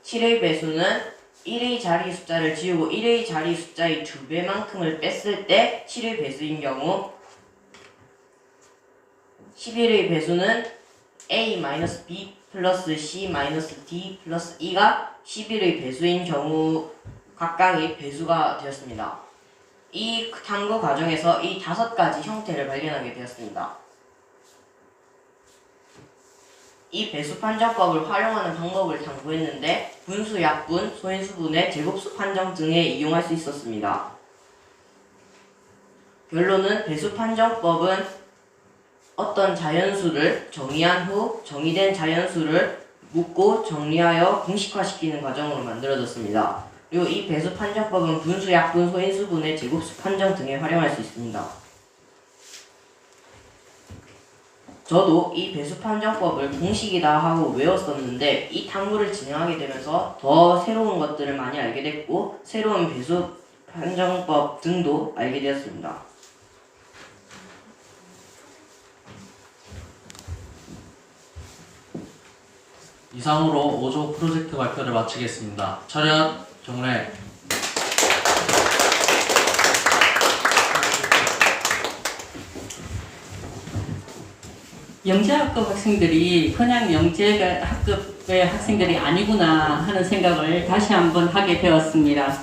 7의 배수는 1의 자리 숫자를 지우고 1의 자리 숫자의 2배만큼을 뺐을 때 7의 배수인 경우 11의 배수는 a-b 플러스 c-d 플러스 2가 11의 배수인 경우 각각의 배수가 되었습니다. 이 탐구 과정에서 이 5가지 형태를 발견하게 되었습니다. 이 배수판정법을 활용하는 방법을 탐구했는데 분수, 약분, 소인수분해, 제곱수 판정 등에 이용할 수 있었습니다. 결론은 배수판정법은 어떤 자연수를 정의한 후 정의된 자연수를 묶고 정리하여 공식화시키는 과정으로 만들어졌습니다. 그리고 이 배수판정법은 분수, 약분, 소인수분해, 제곱수 판정 등에 활용할 수 있습니다. 저도 이 배수판정법을 공식이다 하고 외웠었는데 이 탐구를 진행하게 되면서 더 새로운 것들을 많이 알게 됐고 새로운 배수판정법 등도 알게 되었습니다. 이상으로 5조 프로젝트 발표를 마치겠습니다. 차렷 경례. 영재학급 학생들이 그냥 영재학급의 학생들이 아니구나 하는 생각을 다시 한번 하게 되었습니다.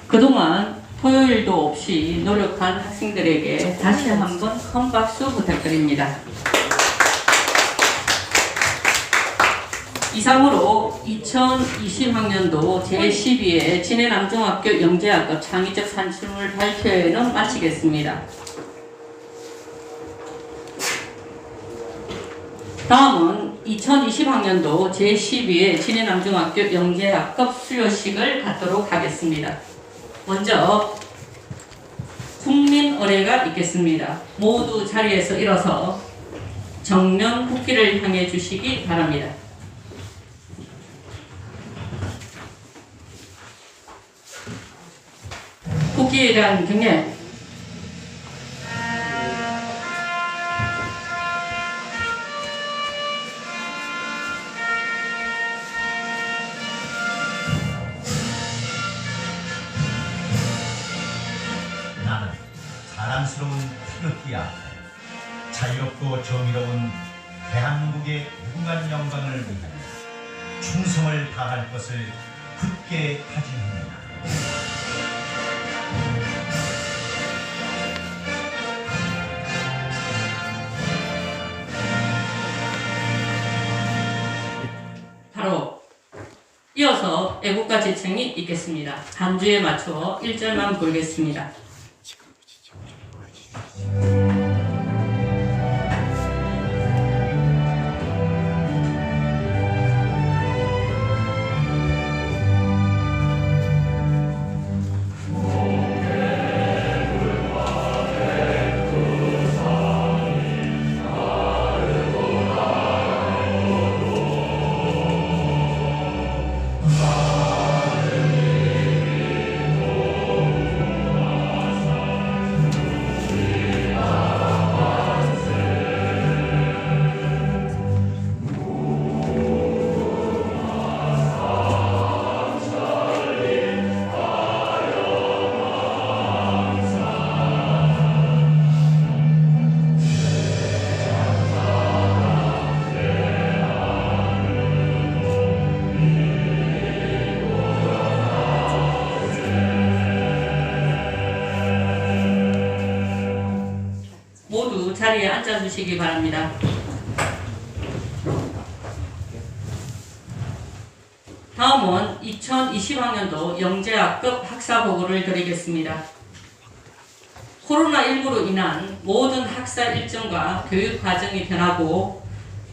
그동안 토요일도 없이 노력한 학생들에게 다시 한번 큰 박수 부탁드립니다. 이상으로 2020학년도 제12회 진해남중학교 영재학급 창의적 산출물 발표회는 마치겠습니다. 다음은 2020학년도 제12회 진해남중학교 영재학급 수료식을 갖도록 하겠습니다. 먼저 국민의례가 있겠습니다. 모두 자리에서 일어서 정면 국기를 향해 주시기 바랍니다. 국기에 대한 경례. 나는 자랑스러운 태극기 앞에 자유롭고 정의로운 대한민국의 무궁한 영광을 위하여 충성을 다할 것을 굳게 다짐합니다. 바로 이어서 애국가 지청이 있겠습니다. 반주에 맞춰 1절만 부르겠습니다. 자리에 앉아주시기 바랍니다. 다음은 2020학년도 영재학급 학사보고를 드리겠습니다. 코로나19로 인한 모든 학사 일정과 교육 과정이 변하고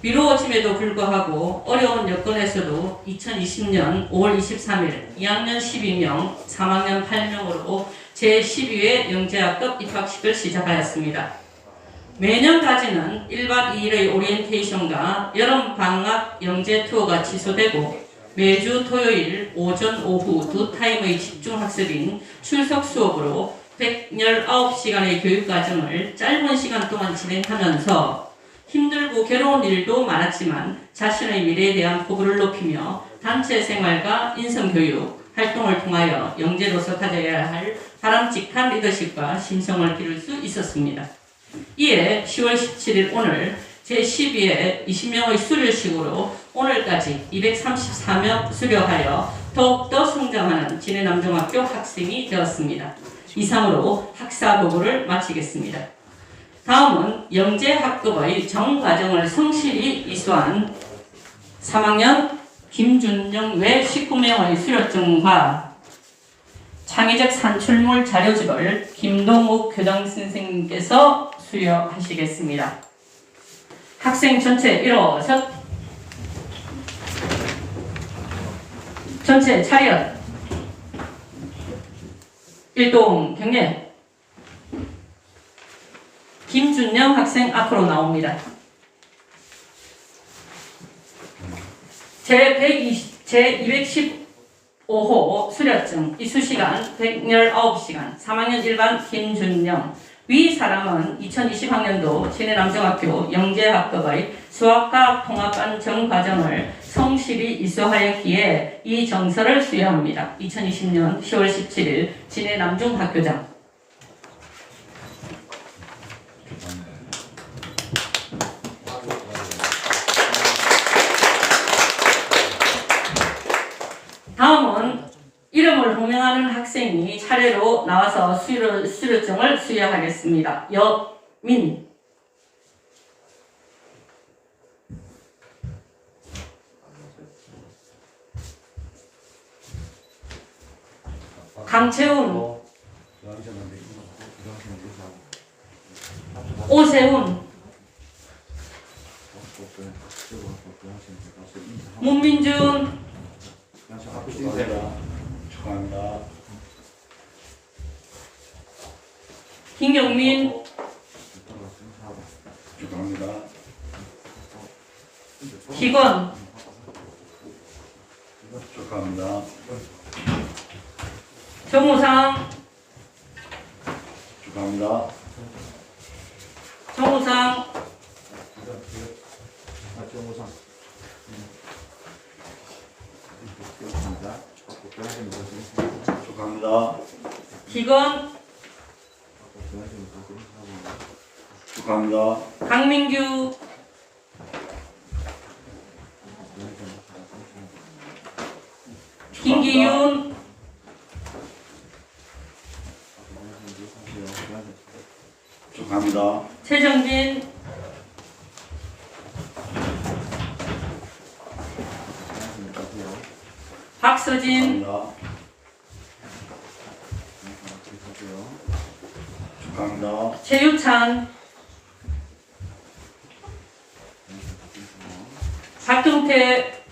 미루어짐에도 불구하고 어려운 여건에서도 2020년 5월 23일 2학년 12명, 3학년 8명으로 제12회 영재학급 입학식을 시작하였습니다. 매년까지는 1박 2일의 오리엔테이션과 여름방학 영재 투어가 취소되고 매주 토요일 오전 오후 두 타임의 집중학습인 출석 수업으로 119시간의 교육과정을 짧은 시간 동안 진행하면서 힘들고 괴로운 일도 많았지만 자신의 미래에 대한 포부를 높이며 단체 생활과 인성교육 활동을 통하여 영재로서 가져야 할 바람직한 리더십과 심성을 기를 수 있었습니다. 이에 10월 17일 오늘 제12회 20명의 수료식으로 오늘까지 234명 수료하여 더욱더 성장하는 진해남중학교 학생이 되었습니다. 이상으로 학사보고를 마치겠습니다. 다음은 영재학급의 정과정을 성실히 이수한 3학년 김준영 외 19명의 수료증과 창의적 산출물 자료집을 김동욱 교장선생님께서 수여하시겠습니다. 학생 전체 일어서 전체 차렷 일동 경례. 김준영 학생 앞으로 나옵니다. 제215호 수료증 이수시간 119시간 3학년 1반 김준영. 위 사람은 2020학년도 진해남중학교 영재학급의 수학과학 통합반 정과정을 성실히 이수하였기에 이 정서를 수여합니다. 2020년 10월 17일 진해남중학교장. 다음은 이름을 호명하는 학생이 차례로 나와서 수료증을 수여하겠습니다. 여민, 강채훈, 오세훈, 문민준, 축하합니다. 김경민, 축하합니다. 기건, 축하합니다. 정우상, 축하합니다. 정우상, 축하합니다. 기건, 축하합니다. 강민규, 김기윤, 축하합니다. 최정진, 박서진, 축하합니다. 최유찬, 박경태,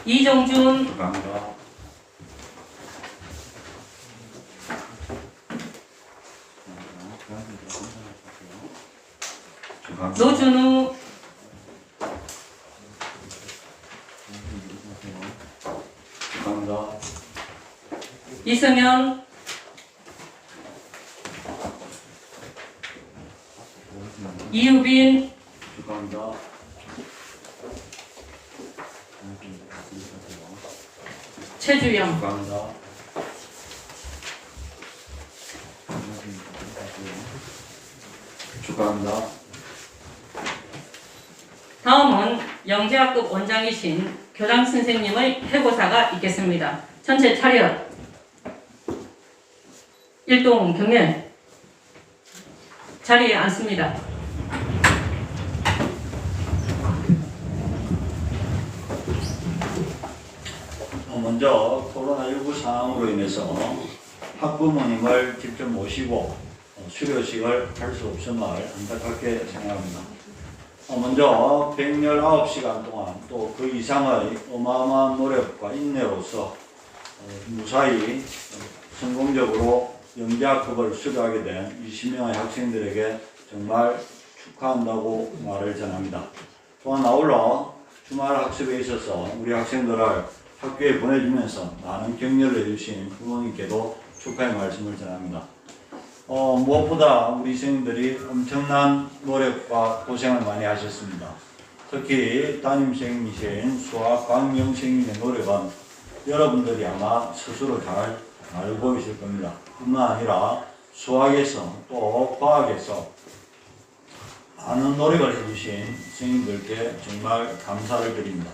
이정준, 축하합니다. 노준우, 축하합니다. 이승현, 이유빈, 축하합니다. 최주영. 축하합니다. 축하합니다. 다음은 영재학급 원장이신 교장 선생님의 회고사가 있겠습니다. 전체 차렷. 일동 경례 자리에 앉습니다. 먼저 코로나19 상황으로 인해서 학부모님을 직접 모시고 수료식을 할 수 없음을 안타깝게 생각합니다. 먼저 119시간 동안 또 그 이상의 어마어마한 노력과 인내로서 무사히 성공적으로 영재학급을 수료하게 된 20명의 학생들에게 정말 축하한다고 말을 전합니다. 또한 아울러 주말 학습에 있어서 우리 학생들을 학교에 보내주면서 많은 격려를 해주신 부모님께도 축하의 말씀을 전합니다. 무엇보다 우리 선생님들이 엄청난 노력과 고생을 많이 하셨습니다. 특히 담임선생님이신 수학 강명 선생님의 노력은 여러분들이 아마 스스로 잘 알고 있을 겁니다. 뿐만 아니라 수학에서 또 과학에서 많은 노력을 해주신 선생님들께 정말 감사를 드립니다.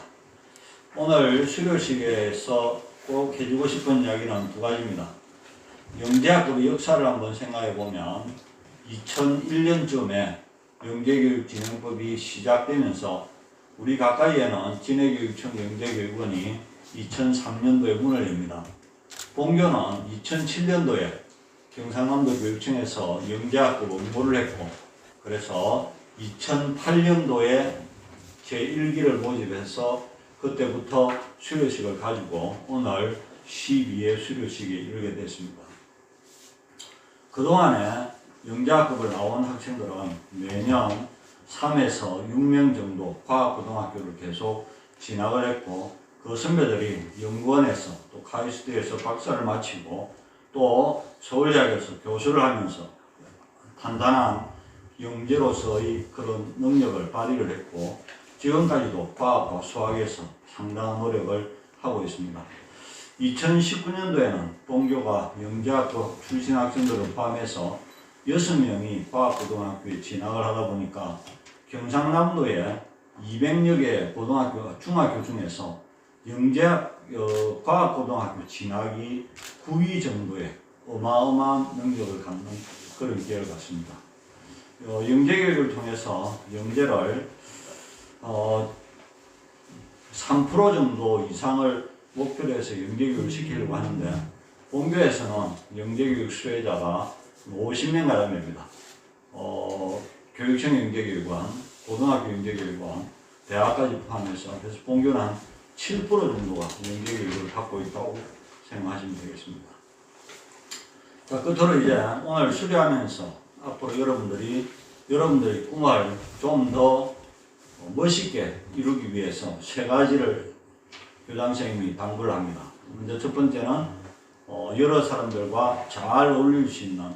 오늘 수료식에서 꼭 해주고 싶은 이야기는 두 가지입니다. 영재학급의 역사를 한번 생각해 보면 2001년쯤에 영재교육진흥법이 시작되면서 우리 가까이에는 진해교육청 영재교육원이 2003년도에 문을 엽니다. 본교는 2007년도에 경상남도 교육청에서 영재학급 응모를 했고, 그래서 2008년도에 제1기를 모집해서 그때부터 수료식을 가지고 오늘 12회 수료식에 이르게 됐습니다. 그동안에 영재학급을 나온 학생들은 매년 3에서 6명 정도 과학고등학교를 계속 진학을 했고, 그 선배들이 연구원에서 또 카이스트에서 박사를 마치고 또 서울대학에서 교수를 하면서 단단한 영재로서의 그런 능력을 발휘를 했고, 지금까지도 과학과 수학에서 상당한 노력을 하고 있습니다. 2019년도에는 본교가 영재학교 출신 학생들을 포함해서 6명이 과학고등학교에 진학을 하다 보니까 경상남도에 200여 개 고등학교, 중학교 중에서 과학고등학교 진학이 9위 정도의 어마어마한 능력을 갖는 그런 기회를 갖습니다. 영재교육을 통해서 영재를 3% 정도 이상을 목표로 해서 영재교육을 시키려고 하는데, 본교에서는 영재교육 수혜자가 50명 가량 됩니다. 교육청 영재교육원, 고등학교 영재교육원, 대학까지 포함해서, 그래서 본교는 한 7% 정도가 영재교육을 받고 있다고 생각하시면 되겠습니다. 자, 끝으로 이제 오늘 수료하면서 앞으로 여러분들의 꿈을 좀 더 멋있게 이루기 위해서 세 가지를 교장선생님이 당부를 합니다. 먼저 첫 번째는 여러 사람들과 잘 어울릴 수 있는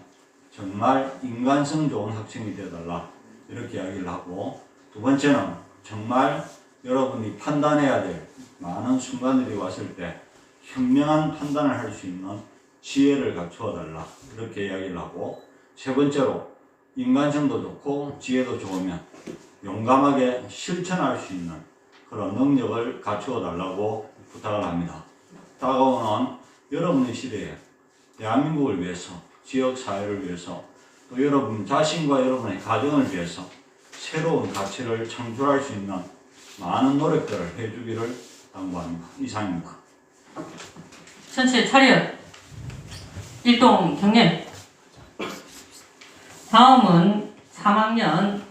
정말 인간성 좋은 학생이 되어달라, 이렇게 이야기를 하고, 두 번째는 정말 여러분이 판단해야 될 많은 순간들이 왔을 때 현명한 판단을 할 수 있는 지혜를 갖추어 달라, 이렇게 이야기를 하고, 세 번째로 인간성도 좋고 지혜도 좋으면 용감하게 실천할 수 있는 그런 능력을 갖추어 달라고 부탁을 합니다. 다가오는 여러분의 시대에 대한민국을 위해서, 지역사회를 위해서, 또 여러분 자신과 여러분의 가정을 위해서 새로운 가치를 창출할 수 있는 많은 노력들을 해주기를 당부합니다. 이상입니다. 전체 차렷. 일동 경례. 다음은 3학년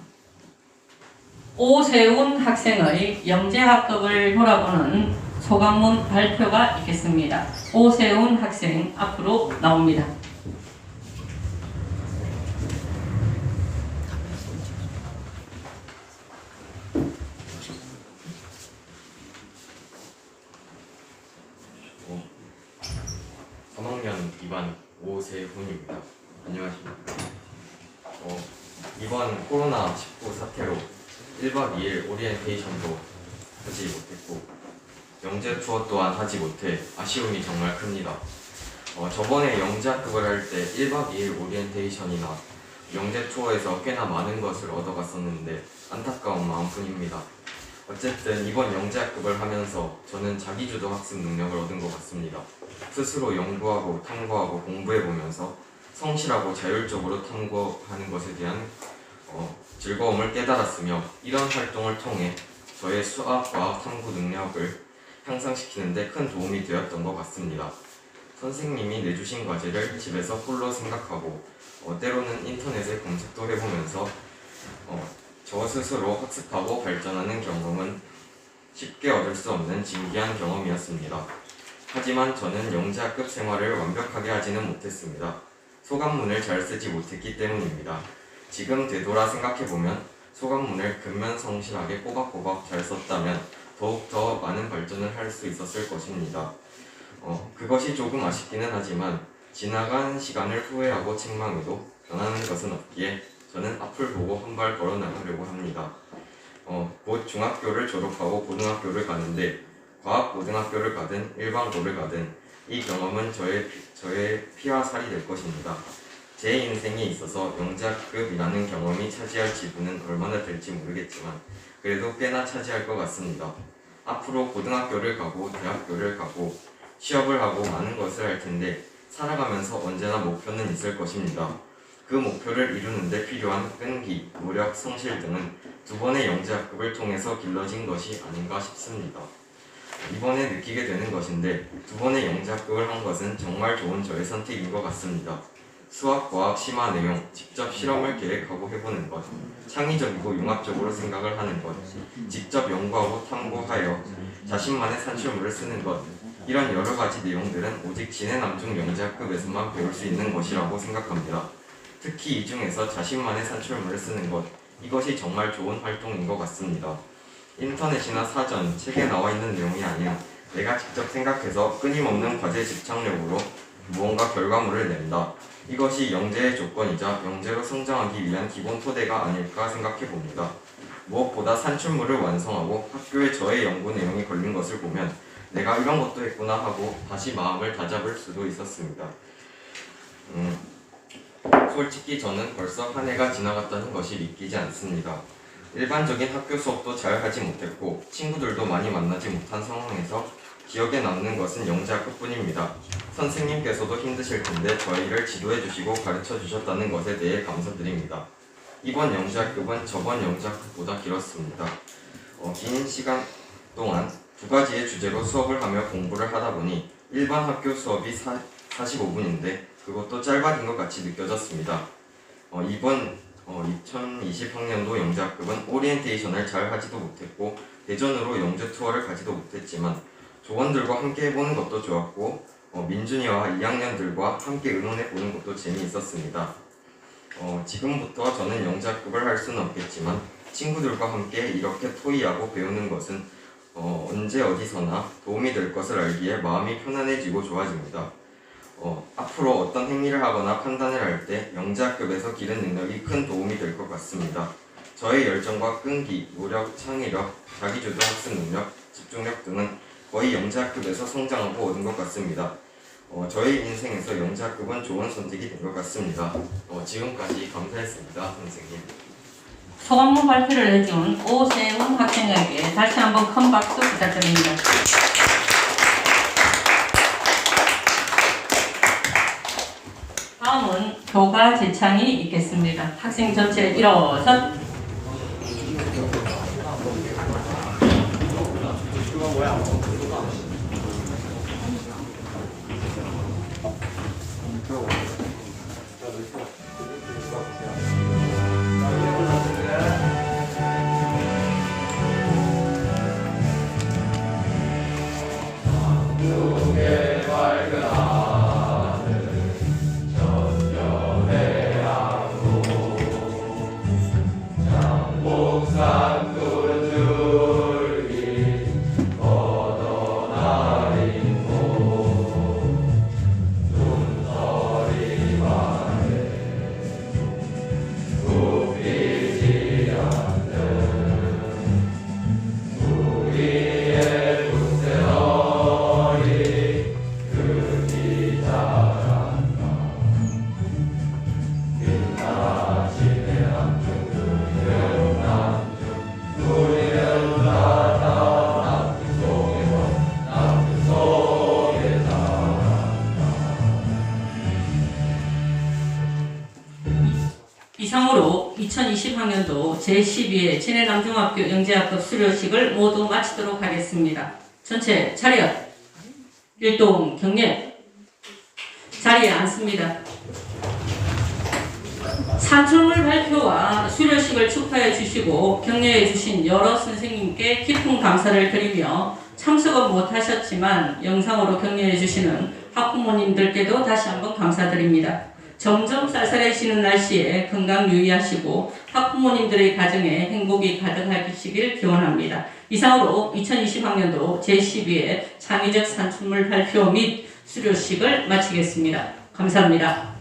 오세훈 학생의 영재학급을 돌아보는 소감문 발표가 있겠습니다. 오세훈 학생 앞으로 나옵니다. 오세훈입니다. 안녕하십니까. 이번 코로나19 사태로 1박 2일 오리엔테이션도 하지 못했고 영재 투어 또한 하지 못해 아쉬움이 정말 큽니다. 저번에 영재학급을 할 때 1박 2일 오리엔테이션이나 영재 투어에서 꽤나 많은 것을 얻어갔었는데 안타까운 마음뿐입니다. 어쨌든 이번 영재학급을 하면서 저는 자기주도 학습 능력을 얻은 것 같습니다. 스스로 연구하고 탐구하고 공부해보면서 성실하고 자율적으로 탐구하는 것에 대한 즐거움을 깨달았으며 이런 활동을 통해 저의 수학, 과학 탐구 능력을 향상시키는 데 큰 도움이 되었던 것 같습니다. 선생님이 내주신 과제를 집에서 홀로 생각하고 때로는 인터넷에 검색도 해보면서 저 스스로 학습하고 발전하는 경험은 쉽게 얻을 수 없는 진귀한 경험이었습니다. 하지만 저는 영재학급 생활을 완벽하게 하지는 못했습니다. 소감문을 잘 쓰지 못했기 때문입니다. 지금 되돌아 생각해보면 소감문을 근면성실하게 꼬박꼬박 잘 썼다면 더욱더 많은 발전을 할 수 있었을 것입니다. 그것이 조금 아쉽기는 하지만 지나간 시간을 후회하고 책망해도 변하는 것은 없기에 저는 앞을 보고 한 발 걸어 나가려고 합니다. 곧 중학교를 졸업하고 고등학교를 가는데 과학고등학교를 가든 일반고를 가든 이 경험은 저의 피와 살이 될 것입니다. 제 인생에 있어서 영재학급이라는 경험이 차지할 지분은 얼마나 될지 모르겠지만 그래도 꽤나 차지할 것 같습니다. 앞으로 고등학교를 가고 대학교를 가고 취업을 하고 많은 것을 할 텐데 살아가면서 언제나 목표는 있을 것입니다. 그 목표를 이루는 데 필요한 끈기, 노력, 성실 등은 두 번의 영재학급을 통해서 길러진 것이 아닌가 싶습니다. 이번에 느끼게 되는 것인데 두 번의 영재학급을 한 것은 정말 좋은 저의 선택인 것 같습니다. 수학, 과학, 심화 내용, 직접 실험을 계획하고 해보는 것, 창의적이고 융합적으로 생각을 하는 것, 직접 연구하고 탐구하여 자신만의 산출물을 쓰는 것, 이런 여러 가지 내용들은 오직 진해남중 영재학급에서만 배울 수 있는 것이라고 생각합니다. 특히 이 중에서 자신만의 산출물을 쓰는 것, 이것이 정말 좋은 활동인 것 같습니다. 인터넷이나 사전, 책에 나와 있는 내용이 아닌 내가 직접 생각해서 끊임없는 과제 집착력으로 무언가 결과물을 낸다. 이것이 영재의 조건이자 영재로 성장하기 위한 기본 토대가 아닐까 생각해 봅니다. 무엇보다 산출물을 완성하고 학교에 저의 연구 내용이 걸린 것을 보면 내가 이런 것도 했구나 하고 다시 마음을 다잡을 수도 있었습니다. 솔직히 저는 벌써 한 해가 지나갔다는 것이 믿기지 않습니다. 일반적인 학교 수업도 잘 하지 못했고 친구들도 많이 만나지 못한 상황에서 기억에 남는 것은 영재학급뿐입니다. 선생님께서도 힘드실 텐데 저희를 지도해 주시고 가르쳐 주셨다는 것에 대해 감사드립니다. 이번 영재학급은 저번 영재학급보다 길었습니다. 긴 시간 동안 두 가지의 주제로 수업을 하며 공부를 하다 보니 일반 학교 수업이 45분인데 그것도 짧아진 것 같이 느껴졌습니다. 이번 2020학년도 영재학급은 오리엔테이션을 잘 하지도 못했고 대전으로 영재 투어를 가지도 못했지만 조원들과 함께 해보는 것도 좋았고 민준이와 2학년들과 함께 의논해보는 것도 재미있었습니다. 지금부터 저는 영재학급을 할 수는 없겠지만 친구들과 함께 이렇게 토의하고 배우는 것은 언제 어디서나 도움이 될 것을 알기에 마음이 편안해지고 좋아집니다. 앞으로 어떤 행위를 하거나 판단을 할 때 영재학급에서 기른 능력이 큰 도움이 될 것 같습니다. 저의 열정과 끈기, 노력, 창의력, 자기주도 학습 능력, 집중력 등은 거의 영재학급에서 성장하고 얻은 것 같습니다. 저의 인생에서 영재학급은 좋은 선택이 된 것 같습니다. 지금까지 감사했습니다, 선생님. 소감문 발표를 해준 오세훈 학생에게 다시 한번 큰 박수 부탁드립니다. 다음은 교가 제창이 있겠습니다. 학생 전체 일어서. 이상으로 2020학년도 제12회 진해남중학교 영재학급 수료식을 모두 마치도록 하겠습니다. 전체 차렷, 일동 경례, 자리에 앉습니다. 산출물 발표와 수료식을 축하해 주시고 격려해 주신 여러 선생님께 깊은 감사를 드리며 참석은 못하셨지만 영상으로 격려해 주시는 학부모님들께도 다시 한번 감사드립니다. 점점 쌀쌀해지는 날씨에 건강 유의하시고 학부모님들의 가정에 행복이 가득하시길 기원합니다. 이상으로 2020학년도 제12회 창의적 산출물 발표 및 수료식을 마치겠습니다. 감사합니다.